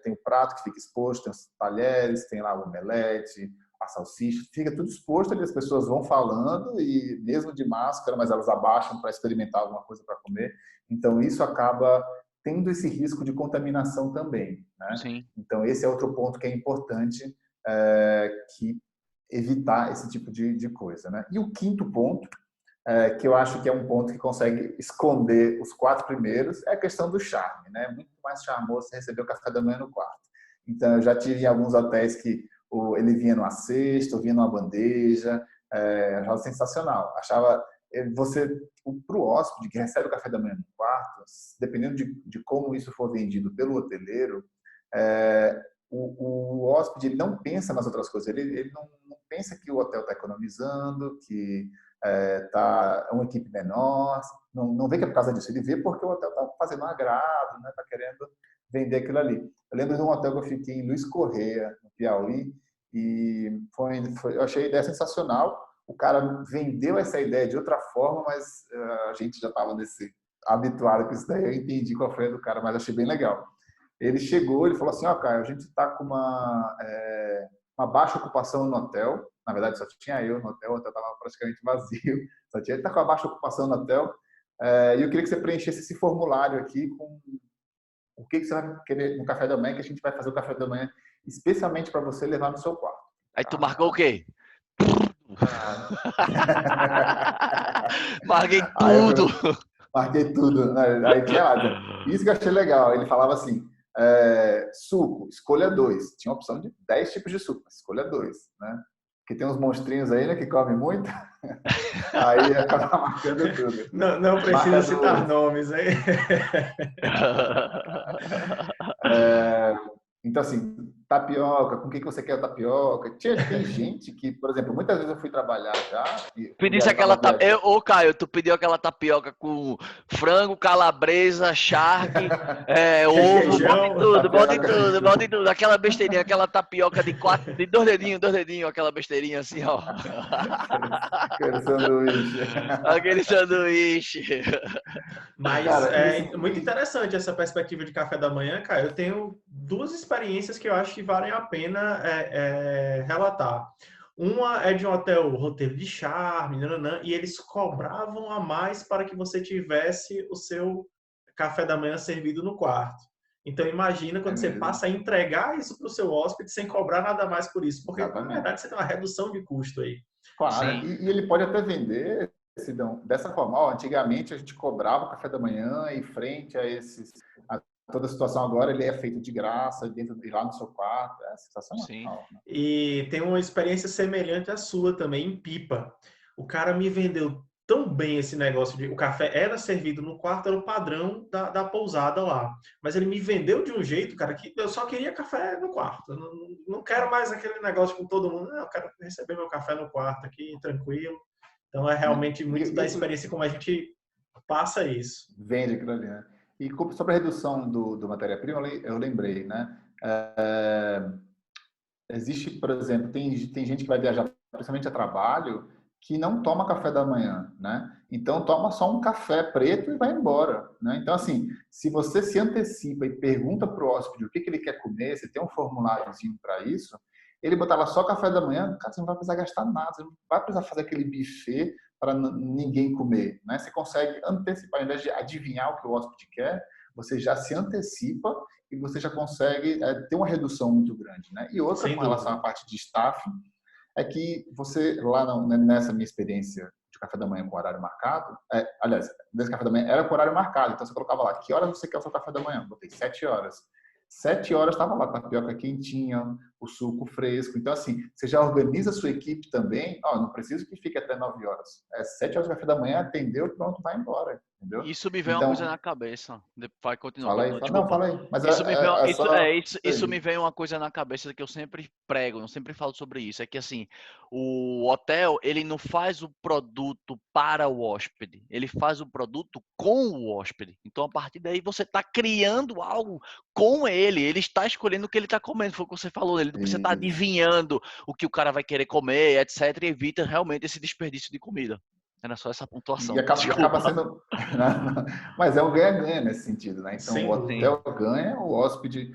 Tem o prato que fica exposto, tem os talheres, tem lá o omelete, a salsicha, fica tudo exposto ali, as pessoas vão falando e mesmo de máscara, mas elas abaixam para experimentar alguma coisa para comer. Então, isso acaba tendo esse risco de contaminação também, né? Sim. Então, esse é outro ponto que é importante, que evitar esse tipo de coisa, né? E o quinto ponto, que eu acho que é um ponto que consegue esconder os 4 primeiros, é a questão do charme, né? Muito mais charmoso você receber o café da manhã no quarto. Então, eu já tive em alguns hotéis que ele vinha numa cesta, ou vinha numa bandeja, achava sensacional. Achava você, para o hóspede que recebe o café da manhã no quarto, dependendo de como isso for vendido pelo hoteleiro, o hóspede ele não pensa nas outras coisas, ele não pensa que o hotel está economizando, que é uma equipe menor, não vê que é por causa disso, ele vê porque o hotel está fazendo um agrado, né? Está querendo vender aquilo ali. Eu lembro de um hotel que eu fiquei em Luiz Correia, no Piauí, e eu achei a ideia sensacional. O cara vendeu essa ideia de outra forma, mas a gente já estava habituado com isso daí, eu entendi qual foi a do cara, mas achei bem legal. Ele chegou, ele falou assim, Caio, a gente está com uma baixa ocupação no hotel. Na verdade, só tinha eu no hotel, o hotel estava praticamente vazio. Ele está com a baixa ocupação no hotel. E eu queria que você preenchesse esse formulário aqui com o que você vai querer no café da manhã, que a gente vai fazer o café da manhã especialmente para você levar no seu quarto. Aí tu marcou o quê? Marquei tudo. Marquei tudo. Aí tinha lá. Isso que eu achei legal. Ele falava assim, suco, escolha 2. Tinha a opção de 10 tipos de suco, escolha 2, né? Porque tem uns monstrinhos aí, né, que comem muito. Aí acaba marcando tudo. Não precisa citar nomes aí. Então, assim, tapioca, com o que você quer tapioca? Tem gente que, por exemplo, muitas vezes eu fui trabalhar já. Pedisse aquela tapioca. Ô, Caio, tu pediu aquela tapioca com frango, calabresa, charque, ovo, bota tudo. Aquela besteirinha, aquela tapioca de 2 dedinhos, aquela besteirinha assim, ó. Aquele sanduíche. Aquele sanduíche. Mas cara, é muito interessante essa perspectiva de café da manhã, cara. Eu tenho 2 experiências que eu acho que valem a pena relatar. Uma é de um hotel roteiro de charme, e eles cobravam a mais para que você tivesse o seu café da manhã servido no quarto. Então imagina quando você passa a entregar isso para o seu hóspede sem cobrar nada mais por isso, porque na verdade você tem uma redução de custo aí. Claro, e ele pode até vender, Sidão, dessa forma. Antigamente a gente cobrava o café da manhã e frente a toda a situação agora ele é feito de graça, dentro de lá no seu quarto, é sensacional. Sim. Né? E tem uma experiência semelhante à sua também, em Pipa. O cara me vendeu tão bem esse negócio de o café era servido no quarto, era o padrão da pousada lá. Mas ele me vendeu de um jeito, cara, que eu só queria café no quarto. Eu não quero mais aquele negócio com todo mundo. Não, eu quero receber meu café no quarto aqui, tranquilo. Então é realmente muito da experiência como a gente passa isso. Vende aquilo ali, né? E sobre a redução do matéria-prima, eu lembrei, né? Existe, por exemplo, tem gente que vai viajar principalmente a trabalho que não toma café da manhã, né? Então toma só um café preto e vai embora, né? Então assim, se você se antecipa e pergunta para o hóspede o que ele quer comer, você tem um formuláriozinho para isso, ele botar lá só café da manhã, cara, você não vai precisar gastar nada, você não vai precisar fazer aquele buffet para ninguém comer, né? Você consegue antecipar, ao invés de adivinhar o que o hóspede quer, você já se antecipa e você já consegue ter uma redução muito grande, né? E outra, com relação à parte de staff, é que você, lá nessa minha experiência de café da manhã com horário marcado, aliás, desse café da manhã era com horário marcado, então você colocava lá, que horas você quer o seu café da manhã? Botei 7 horas. 7 horas estava lá, tapioca quentinha, o suco fresco. Então, assim, você já organiza a sua equipe também. Não preciso que fique até 9 horas. 7 horas de café da manhã, atendeu, pronto, vai embora. Entendeu? Isso me vem uma coisa na cabeça. Vai continuar. Fala aí. Não, fala aí. Mas isso me vem uma coisa na cabeça que eu sempre prego, eu sempre falo sobre isso. É que assim, o hotel, ele não faz o produto para o hóspede, ele faz o produto com o hóspede. Então, a partir daí, você está criando algo com ele está escolhendo o que ele está comendo. Foi o que você falou, ele Ele não precisa estar Isso. adivinhando o que o cara vai querer comer, etc. E evita realmente esse desperdício de comida. Era só essa E pontuação. acaba Desculpa. sendo. Mas é um ganha-ganha nesse sentido, né? Então, o Sem Sim. dúvida. hotel ganha, o hóspede,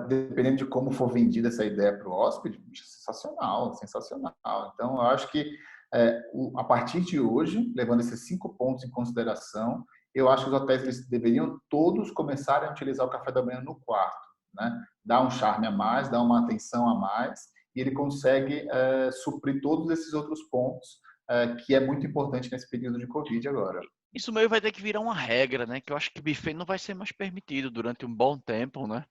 dependendo de como for vendida essa ideia para o hóspede, sensacional, sensacional. Então, eu acho que a partir de hoje, levando esses 5 pontos em consideração, eu acho que os hotéis eles deveriam todos começarem a utilizar o café da manhã no quarto, né? Dá um charme a mais, dá uma atenção a mais, e ele consegue suprir todos esses outros pontos que é muito importante nesse período de Covid agora. Isso meio vai ter que virar uma regra, né? Que eu acho que buffet não vai ser mais permitido durante um bom tempo, né?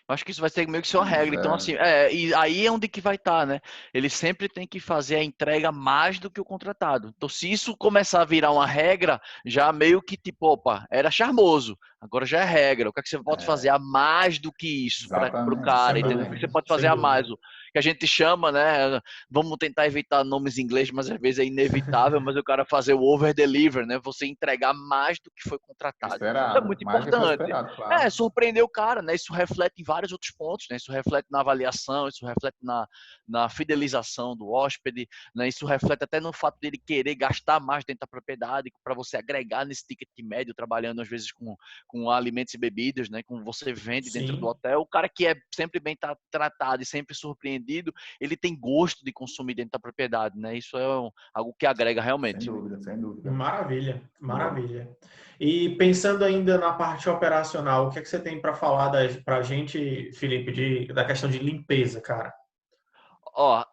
Eu acho que isso vai ter meio que ser uma Pois regra. Então, é, assim, e aí é onde que vai estar, né? Ele sempre tem que fazer a entrega mais do que o contratado. Então, se isso começar a virar uma regra, já meio que tipo, opa, era charmoso, agora já é regra. O que é que você pode fazer a mais do que isso para o exatamente, cara, entendeu? O que você exatamente. pode fazer Sem a mais? dúvida. O que a gente chama, né? Vamos tentar evitar nomes em inglês, mas às vezes é inevitável, mas o cara fazer o over-deliver, né? Você entregar mais do que foi contratado. Isso é Esperado, muito mais do que foi importante. esperado, claro. Surpreender o cara, né? Isso reflete em vários outros pontos, né? Isso reflete na avaliação, isso reflete na fidelização do hóspede, né? Isso reflete até no fato dele querer gastar mais dentro da propriedade, para você agregar nesse ticket médio, trabalhando às vezes com alimentos e bebidas, né? Com você vende dentro do Sim, hotel. O cara que é sempre bem tratado e sempre surpreendido, ele tem gosto de consumir dentro da propriedade, né? Isso é algo que agrega Sem realmente. dúvida, sem dúvida. maravilha, Boa. maravilha. E pensando ainda na parte operacional, o que é que você tem para falar para a gente, Felipe, da questão de limpeza, cara? Ó,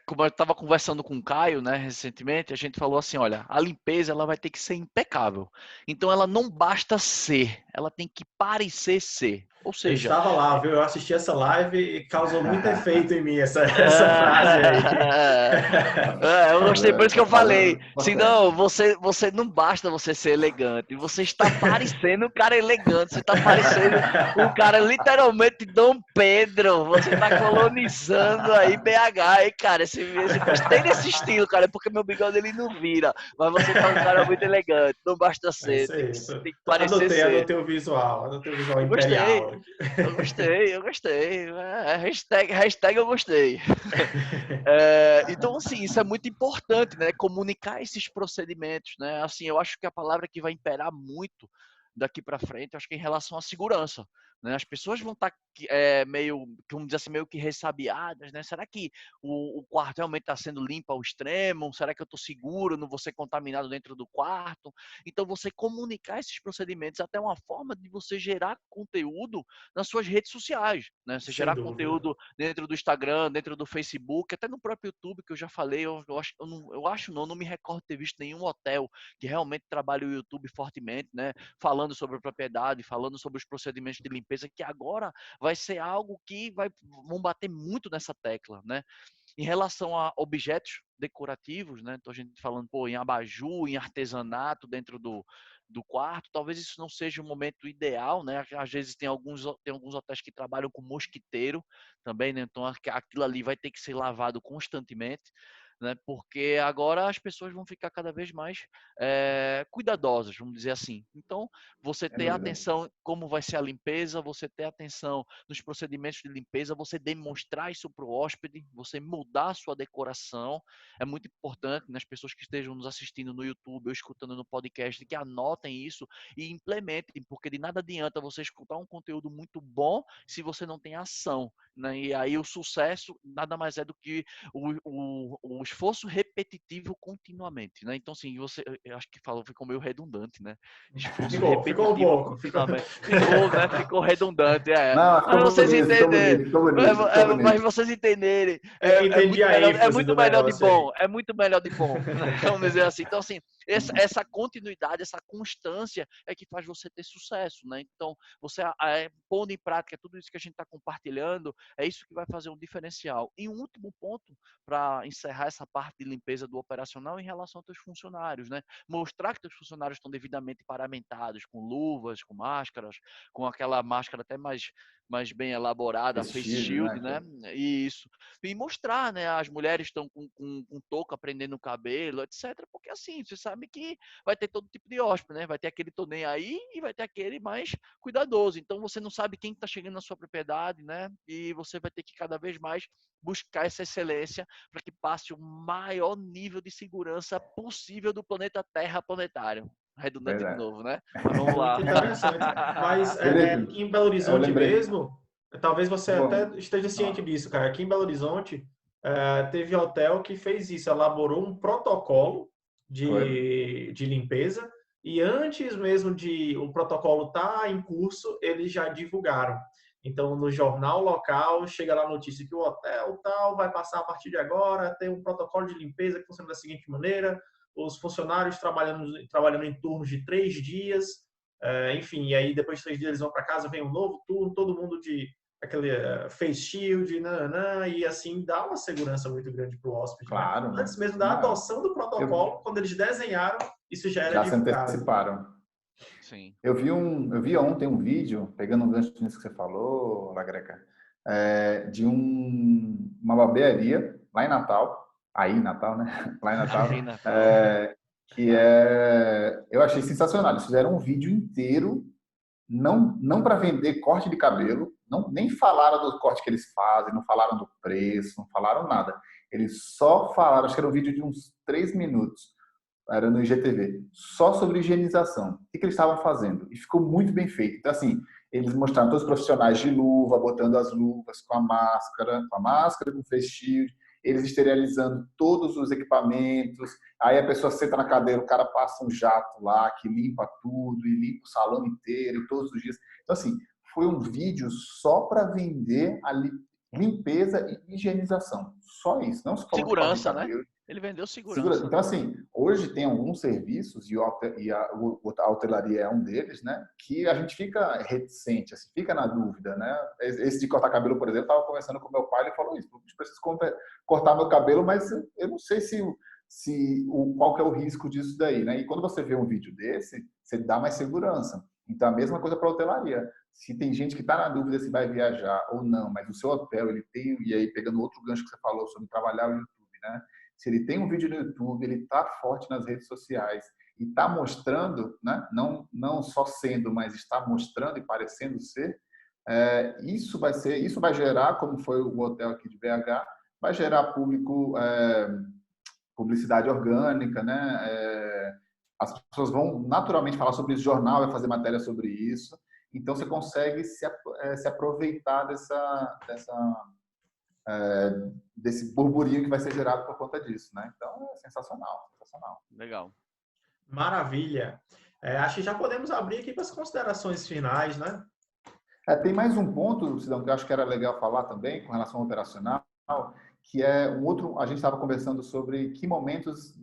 como eu estava conversando com o Caio, né, recentemente, a gente falou assim, olha, a limpeza ela vai ter que ser impecável. Então ela não basta ser, ela tem que parecer ser. Ou Eu seja, estava lá, viu? Eu assisti essa live e causou muito efeito em mim essa frase aí. Eu gostei, por isso que A eu frase falei. é Se não, potente. você não basta você ser elegante. Você está parecendo um cara elegante. Você está parecendo um cara literalmente Dom Pedro. Você está colonizando aí BH, hein, cara? Gostei desse estilo, cara, porque meu bigode ele não vira. Mas você tá um cara muito elegante. Não basta É ser, isso aí. tem que parecer ser. Adotei o visual Eu imperial gostei. aqui. Eu gostei. Hashtag eu gostei. Então, assim, isso é muito importante, né? Comunicar esses procedimentos, né? Assim, eu acho que a palavra que vai imperar muito daqui para frente, eu acho que é em relação à segurança, né? As pessoas vão estar meio, vamos dizer assim, meio que ressabiadas, né? Será que o quarto realmente está sendo limpo ao extremo? Será que eu estou seguro? Não vou ser contaminado dentro do quarto? Então, você comunicar esses procedimentos é até uma forma de você gerar conteúdo nas suas redes sociais, né? Você Sem gerar dúvida. conteúdo dentro do Instagram, dentro do Facebook, até no próprio YouTube, que eu já falei, eu não me recordo de ter visto nenhum hotel que realmente trabalha o YouTube fortemente, né? Falando sobre a propriedade, falando sobre os procedimentos de limpeza, que agora vai ser algo que vão bater muito nessa tecla, né? Em relação a objetos decorativos, né? Então a gente falando, pô, em abajur, em artesanato dentro do quarto, talvez isso não seja o momento ideal, né? Às vezes tem alguns hotéis que trabalham com mosquiteiro também, né? Então aquilo ali vai ter que ser lavado constantemente, né? Porque agora as pessoas vão ficar cada vez mais cuidadosas, vamos dizer assim. Então, você Sem ter dúvida. atenção como vai ser a limpeza, você ter atenção nos procedimentos de limpeza, você demonstrar isso para o hóspede, você mudar a sua decoração, é muito importante nas pessoas que estejam nos assistindo no YouTube ou escutando no podcast, que anotem isso e implementem, porque de nada adianta você escutar um conteúdo muito bom se você não tem ação, né? E aí o sucesso nada mais é do que o esforço repetitivo continuamente, né? Então, assim, eu acho que ficou meio redundante, né? Esforço Ficou um repetitivo pouco. continuamente. Ficou, né? Ficou redundante, Não, Mas ficou vocês bonito, ficou entenderem, bonito, ficou bonito, ficou mas bonito. vocês entenderem, Entendi a é ênfase muito do melhor de negócio bom, aí. é muito melhor de bom, né? Vamos dizer assim. Então, assim, essa continuidade, essa constância é que faz você ter sucesso, né? Então, você pondo em prática tudo isso que a gente está compartilhando, é isso que vai fazer um diferencial. E um último ponto para encerrar essa parte de limpeza do operacional em relação aos teus funcionários, né? Mostrar que teus funcionários estão devidamente paramentados, com luvas, com máscaras, com aquela máscara até mais mais bem elaborada, face shield, né? Isso. E mostrar, né? As mulheres estão com touca prendendo o cabelo, etc. Porque assim, você sabe que vai ter todo tipo de hóspede, né? Vai ter aquele tô nem aí e vai ter aquele mais cuidadoso. Então você não sabe quem está chegando na sua propriedade, né? E você vai ter que cada vez mais buscar essa excelência para que passe o maior nível de segurança possível do planeta Terra planetário. Redundante de Verdade. novo, né? Mas vamos lá. Muito interessante. Mas Felipe, aqui em Belo eu Horizonte lembrei. mesmo, talvez você até Bom, esteja ciente ó, disso, cara. Aqui em Belo Horizonte, teve hotel que fez isso, elaborou um protocolo foi. de limpeza e antes mesmo de o protocolo estar em curso, eles já divulgaram. Então, no jornal local, chega lá a notícia que o hotel tal vai passar a partir de agora, tem um protocolo de limpeza que funciona da seguinte maneira, os funcionários trabalhando em turnos de 3 dias, enfim, e aí depois de 3 dias eles vão para casa, vem um novo turno, todo mundo de aquele face shield, nananã, e assim dá uma segurança muito grande para o hóspede, né? Claro, Antes mesmo da não, adoção do eu, protocolo, quando eles desenharam, isso já era já se divulgado. anteciparam. Sim. Eu vi ontem um vídeo, pegando um gancho nisso que você falou, La Greca, uma barbearia lá em Natal, aí em Natal, né? Lá em Natal, Aí, Natal. eu achei sensacional. Eles fizeram um vídeo inteiro, não para vender corte de cabelo, nem falaram do corte que eles fazem, não falaram do preço, não falaram nada. Eles só falaram, acho que era um vídeo de uns 3 minutos, era no IGTV, só sobre higienização. O que eles estavam fazendo? E ficou muito bem feito. Então, assim, eles mostraram todos os profissionais de luva, botando as luvas com a máscara, com face shield, eles esterilizando todos os equipamentos. Aí a pessoa senta na cadeira, o cara passa um jato lá que limpa tudo e limpa o salão inteiro todos os dias. Então, assim, foi um vídeo só para vender a limpeza e higienização. Só isso. Não se falou de corte de Segurança, né? cabelo. Ele vendeu Segura. segurança. Então, assim, hoje tem alguns serviços, a hotelaria é um deles, né? Que a gente fica reticente, assim, fica na dúvida, né? Esse de cortar cabelo, por exemplo, eu estava conversando com meu pai, ele falou isso, eu preciso cortar meu cabelo, mas eu não sei qual que é o risco disso daí, né? E quando você vê um vídeo desse, você dá mais segurança. Então, a mesma coisa para a hotelaria. Se tem gente que está na dúvida se vai viajar ou não, mas o seu hotel, ele tem, e aí pegando outro gancho que você falou sobre trabalhar o YouTube, né? Se ele tem um vídeo no YouTube, ele está forte nas redes sociais e está mostrando, né? Não só sendo, mas está mostrando e parecendo ser, isso vai gerar, como foi o hotel aqui de BH, vai gerar público, publicidade orgânica, né? As pessoas vão naturalmente falar sobre isso, jornal vai fazer matéria sobre isso, então você consegue se aproveitar desse burburinho que vai ser gerado por conta disso, né? Então é sensacional, sensacional. Legal. Maravilha. Acho que já podemos abrir aqui para as considerações finais, né? Tem mais um ponto, Sidão, que eu acho que era legal falar também com relação ao operacional, que é um outro. A gente estava conversando sobre que momentos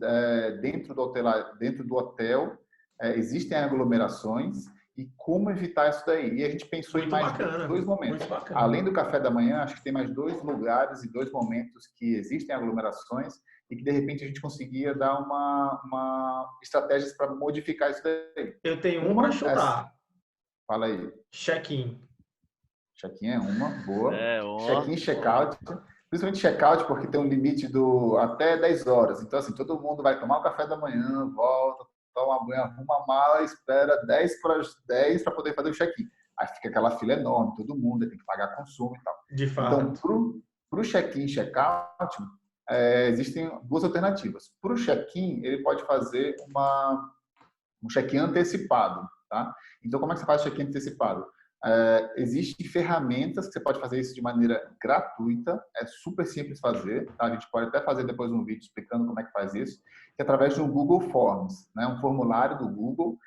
dentro do hotel existem aglomerações e como evitar isso daí. E a gente pensou em Muito mais bacana, dois momentos. muito bacana. Além do café da manhã, acho que tem mais 2 lugares e 2 momentos que existem aglomerações e que de repente a gente conseguia dar uma estratégias para modificar isso daí. Eu tenho um para Essa, chutar. fala aí. Check-in. Check-in é uma, boa. Ó. Check-in, check-out. Principalmente check-out, porque tem um limite do até 10 horas. Então, assim, todo mundo vai tomar o café da manhã, volta, toma banho, arruma a mala, espera 10 para as 10 para poder fazer o check-in. Aí fica aquela fila enorme, todo mundo tem que pagar consumo e tal. De Então, fato. para o check-in e check-out, existem 2 alternativas. Para o check-in, ele pode fazer um check-in antecipado. Tá? Então, como é que você faz o check-in antecipado? Existem ferramentas que você pode fazer isso de maneira gratuita, é super simples fazer, tá? A gente pode até fazer depois um vídeo explicando como é que faz isso, que é através de um Google Forms, né? Um formulário do Google,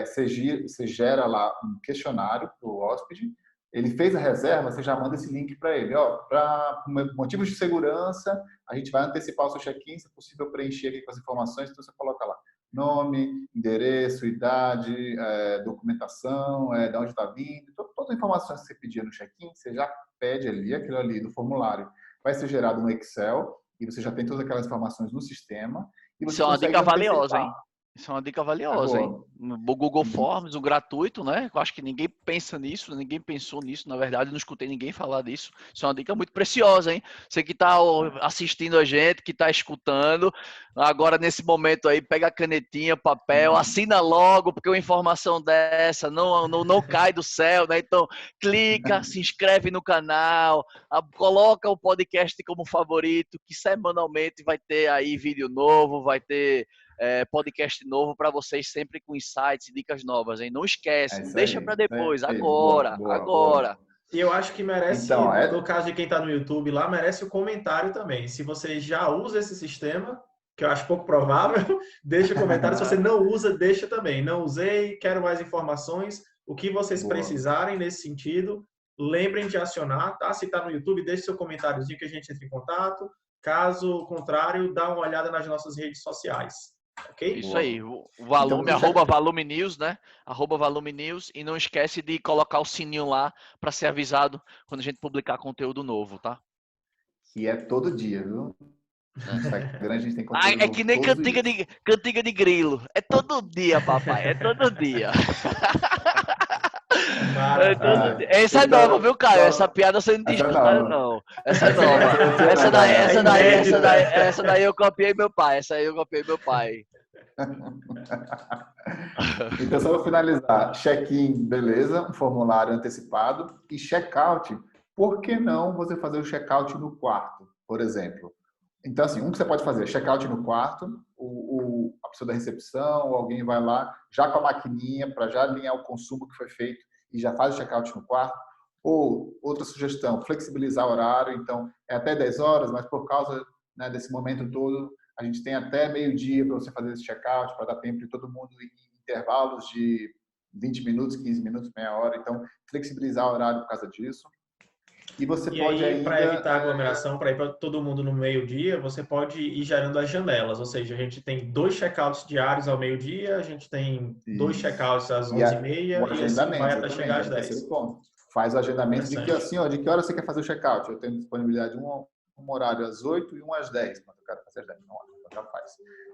você gera lá um questionário para o hóspede, ele fez a reserva, você já manda esse link para ele, ó, para motivos de segurança, a gente vai antecipar o seu check-in, se é possível preencher aqui com as informações, então você coloca lá nome, endereço, idade, documentação, de onde está vindo, todas as informações que você pedia no check-in, você já pede ali, aquilo ali do formulário. Vai ser gerado um Excel e você já tem todas aquelas informações no sistema e você Isso é uma consegue dica valiosa, antecipar. hein? Isso é uma dica É valiosa, hein? boa. O Google Uhum. Forms, o gratuito, né? Eu acho que ninguém pensa nisso, ninguém pensou nisso, na verdade, eu não escutei ninguém falar disso. Isso é uma dica muito preciosa, hein? Você que está assistindo a gente, que está escutando, agora nesse momento aí, pega a canetinha, papel, assina logo, porque uma informação dessa não cai do céu, né? Então, clica, se inscreve no canal, coloca o podcast como favorito, que semanalmente vai ter aí vídeo novo, vai ter podcast novo para vocês, sempre com insights e dicas novas, hein? Não É esquece, não isso deixa aí. para Isso depois, aí. Boa, agora, boa, agora. boa. E eu acho que merece, Então, no caso de quem está no YouTube lá, merece o comentário também. Se você já usa esse sistema, que eu acho pouco provável, deixa o comentário. Se você não usa, deixa também. Não usei, quero mais informações. O que vocês boa. precisarem nesse sentido, lembrem de acionar, tá? Se está no YouTube, deixe seu comentáriozinho que a gente entre em contato. Caso contrário, dá uma olhada nas nossas redes sociais, ok? Isso aí, Boa. o Então, Valume, pro check... @Valume News, né? @Valume News, e não esquece de colocar o sininho lá para ser avisado quando a gente publicar conteúdo novo, tá? que é todo dia, viu? No É. Instagram a gente tem Ah, conteúdo é que novo nem todos os dias. cantiga de grilo. É todo dia, papai. É todo dia. É todo dia. Maravilha. Essa é nova, Então, viu, Caio? Essa só... piada você não tinha essa é escutado, nova. não. Essa é nova. Essa eu não tinha pegado, É não. inédita. Essa daí eu copiei meu pai. Essa aí eu copiei meu pai. Então, só para finalizar, check-in, beleza, um formulário antecipado e check-out. Por que não você fazer o check-out no quarto, por exemplo? Então, assim, um que você pode fazer, check-out no quarto, a pessoa da recepção, ou alguém vai lá, já com a maquininha, para já alinhar o consumo que foi feito e já faz o check-out no quarto. Ou, outra sugestão, flexibilizar o horário, então, é até 10 horas, mas por causa, né, desse momento todo, a gente tem até meio-dia para você fazer esse check-out, para dar tempo de todo mundo em intervalos de 20 minutos, 15 minutos, meia hora. Então, flexibilizar o horário por causa disso. E você E pode aí, para ainda... evitar aglomeração, para ir para todo mundo no meio-dia, você pode ir gerando as janelas. Ou seja, a gente tem 2 check-outs diários ao meio-dia, a gente tem 2 Isso. check-outs às E o 11h30 e assim vai agendamento, até chegar exatamente, às era o 10. terceiro ponto. Faz o agendamento de que, Interessante. assim, ó, de que hora você quer fazer o check-out. Eu tenho disponibilidade um horário às 8 e um às 10. Mas eu quero fazer às 10. Não, já faz.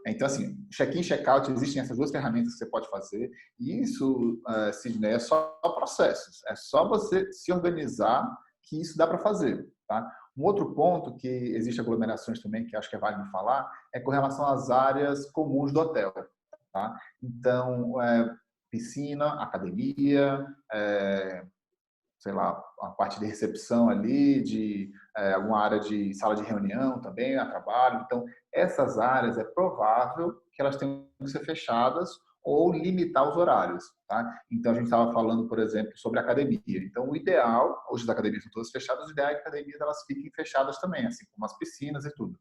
Então, assim, check-in e check-out, existem essas duas ferramentas que você pode fazer. E isso, Sidney, é só processos. É só você se organizar que isso dá para fazer, tá? Um outro ponto que existe aglomerações também, que acho que é válido falar, é com relação às áreas comuns do hotel, tá? Então, piscina, academia, sei lá, a parte de recepção ali, de alguma área de sala de reunião também, a trabalho. Então, essas áreas é provável que elas tenham que ser fechadas ou limitar os horários, tá? Então, a gente estava falando, por exemplo, sobre academia. Então, o ideal, hoje as academias estão todas fechadas, o ideal é que as academias elas fiquem fechadas também, assim como as piscinas e tudo.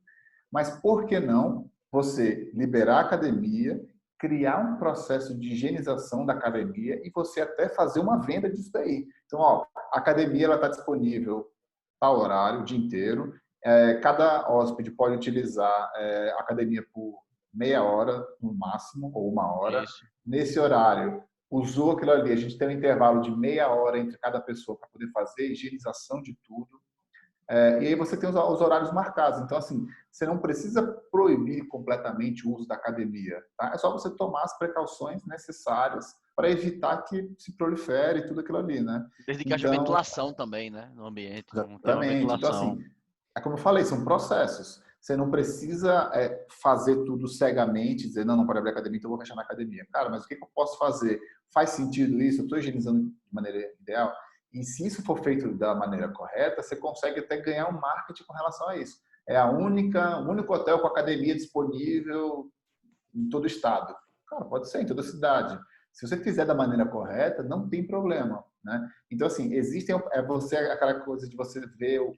Mas por que não você liberar a academia, criar um processo de higienização da academia e você até fazer uma venda disso daí? Então, ó, a academia está disponível tal horário, o dia inteiro. Cada hóspede pode utilizar a academia por meia hora no máximo, ou uma hora. Isso. Nesse horário, usou aquilo ali, a gente tem um intervalo de meia hora entre cada pessoa para poder fazer a higienização de tudo. E aí você tem os horários marcados. Então, assim, você não precisa proibir completamente o uso da academia. Tá? É só você tomar as precauções necessárias para evitar que se prolifere tudo aquilo ali, né? Desde que haja Então, ventilação também, né? No ambiente, não tem uma exatamente. Então, ventilação. assim, é como eu falei, são processos. Você não precisa fazer tudo cegamente, dizer, não pode abrir academia, então eu vou fechar na academia. Cara, mas o que eu posso fazer? Faz sentido isso? Eu estou higienizando de maneira ideal? E se isso for feito da maneira correta, você consegue até ganhar um marketing com relação a isso. É o único hotel com academia disponível em todo o estado. Cara, pode ser em toda a cidade. Se você fizer da maneira correta, não tem problema, né? Então, assim, existem aquela coisa de você ver o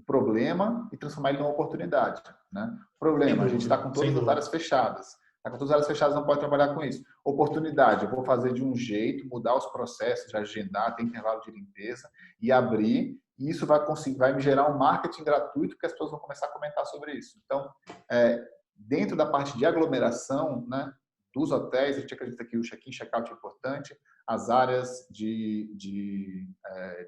problema e transformar ele numa oportunidade, né? Sem Problema, a gente está dúvida, com sem todas as dúvida. áreas fechadas. Está com todas as áreas fechadas, não pode trabalhar com isso. Oportunidade, eu vou fazer de um jeito, mudar os processos, de agendar, ter intervalo de limpeza e abrir. E isso vai me gerar um marketing gratuito que as pessoas vão começar a comentar sobre isso. Então, dentro da parte de aglomeração, né, dos hotéis, a gente acredita que o check-in, check-out é importante, as áreas de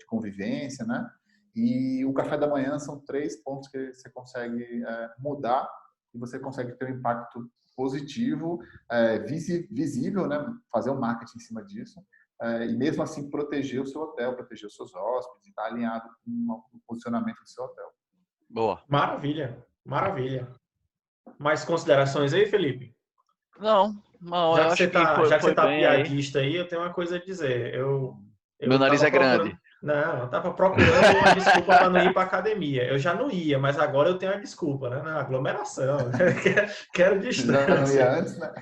convivência, né? E o café da manhã são 3 pontos que você consegue mudar e você consegue ter um impacto positivo, visível, né? Fazer um marketing em cima disso, e mesmo assim proteger o seu hotel, proteger os seus hóspedes, e estar alinhado com o posicionamento do seu hotel. Boa. Maravilha, maravilha. Mais considerações aí, Felipe? Não, eu Já que acho você que tá, já que você foi tá bem aí. piadista aí, eu tenho uma coisa a dizer. Meu Eu nariz tava é grande. procurando. Não, eu tava procurando uma desculpa para não ir para academia. Eu já não ia, mas agora eu tenho a desculpa, né? Na aglomeração. Quero Já não ia distância. antes, né?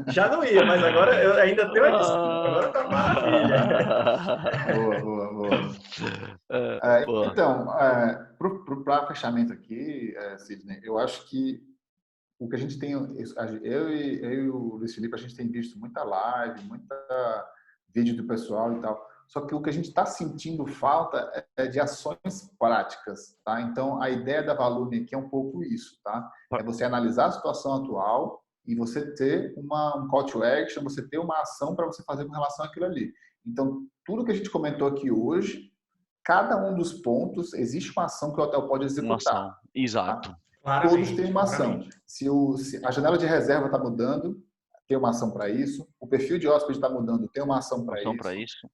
Já não ia, mas agora eu ainda tenho a desculpa. Agora tá maravilha. Boa, boa, boa. Boa. Então, para fechamento aqui, Sidney, eu acho que o que a gente tem, eu e o Luiz Felipe, a gente tem visto muita live, muita vídeo do pessoal e tal. Só que o que a gente está sentindo falta é de ações práticas, tá? Então, a ideia da Valume aqui é um pouco isso, tá? É você analisar a situação atual e você ter um call to action, você ter uma ação para você fazer com relação àquilo ali. Então, tudo que a gente comentou aqui hoje, cada um dos pontos, existe uma ação que o hotel pode executar. Uma ação, exato. Tá? Claramente, Todos têm uma ação. Se a janela de reserva está mudando, tem uma ação para isso. O perfil de hóspede está mudando, tem uma ação para isso.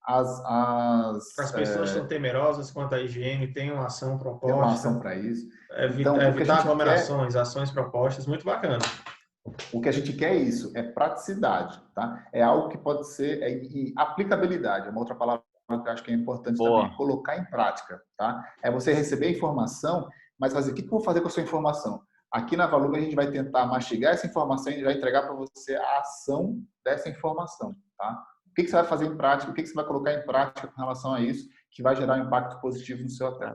As pessoas estão temerosas quanto à higiene, tem uma ação proposta. Tem uma ação para isso. Então, evitar aglomerações, ações propostas, muito bacana. O que a gente quer é isso, é praticidade, tá? É algo que pode ser e aplicabilidade, é uma outra palavra que eu acho que é importante também, colocar em prática, tá? É você receber a informação, mas fazer o que eu vou fazer com a sua informação? Aqui na Valume a gente vai tentar mastigar essa informação e vai entregar para você a ação dessa informação, tá? O que você vai fazer em prática, o que você vai colocar em prática com relação a isso, que vai gerar um impacto positivo no seu hotel.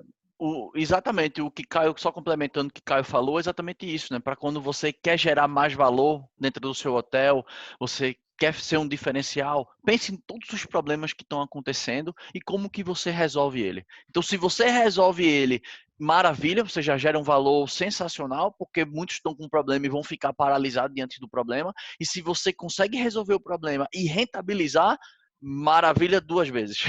Exatamente, o que Caio, só complementando o que Caio falou, é exatamente isso, né? Para quando você quer gerar mais valor dentro do seu hotel, você quer ser um diferencial, pense em todos os problemas que estão acontecendo e como que você resolve ele. Então, se você resolve ele, maravilha, você já gera um valor sensacional, porque muitos estão com problema e vão ficar paralisados diante do problema. E se você consegue resolver o problema e rentabilizar, maravilha 2 vezes,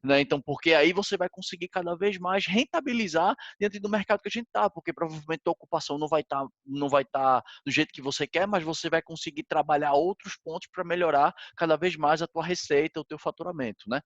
né? Então, porque aí você vai conseguir cada vez mais rentabilizar dentro do mercado que a gente tá, porque provavelmente a ocupação não vai estar do jeito que você quer, mas você vai conseguir trabalhar outros pontos para melhorar cada vez mais a tua receita, o teu faturamento, né?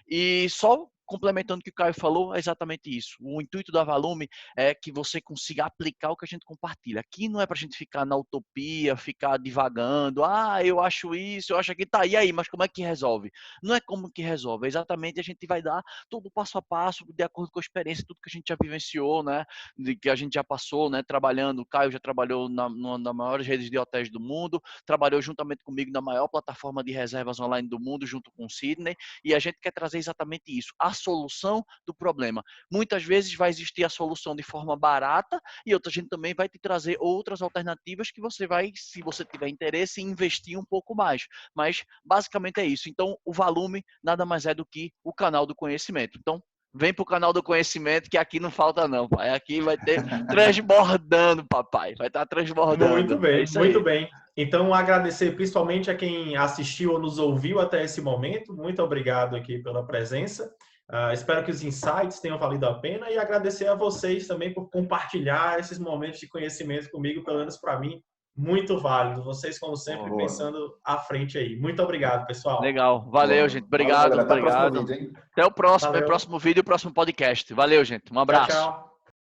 E só complementando o que o Caio falou, é exatamente isso. O intuito da Valume é que você consiga aplicar o que a gente compartilha. Aqui não é para a gente ficar na utopia, ficar divagando. Eu acho isso, eu acho aquilo. Tá, e aí? Mas como é que resolve? Não é como que resolve. É exatamente a gente vai dar todo passo a passo, de acordo com a experiência, tudo que a gente já vivenciou, né? De que a gente já passou, né? Trabalhando. O Caio já trabalhou na maiores redes de hotéis do mundo, trabalhou juntamente comigo na maior plataforma de reservas online do mundo, junto com o Sidney, e a gente quer trazer exatamente isso. A solução do problema. Muitas vezes vai existir a solução de forma barata e outra gente também vai te trazer outras alternativas que você vai, se você tiver interesse, investir um pouco mais. Mas basicamente é isso. Então, o Valume nada mais é do que o canal do conhecimento. Então, vem pro canal do conhecimento que aqui não falta não, pai. Aqui vai ter transbordando, papai. Vai estar transbordando. Muito bem, muito aí. bem. Então, agradecer principalmente a quem assistiu ou nos ouviu até esse momento. Muito obrigado aqui pela presença. Espero que os insights tenham valido a pena e agradecer a vocês também por compartilhar esses momentos de conhecimento comigo, pelo menos para mim, muito válido. Vocês, como sempre, pensando à frente aí. Muito obrigado, pessoal. Legal. Valeu, gente. Obrigado. Valeu, obrigado. Até o próximo vídeo, hein? Até o próximo, Valeu. próximo vídeo e próximo podcast. Valeu, gente. Um abraço. Tchau, tchau.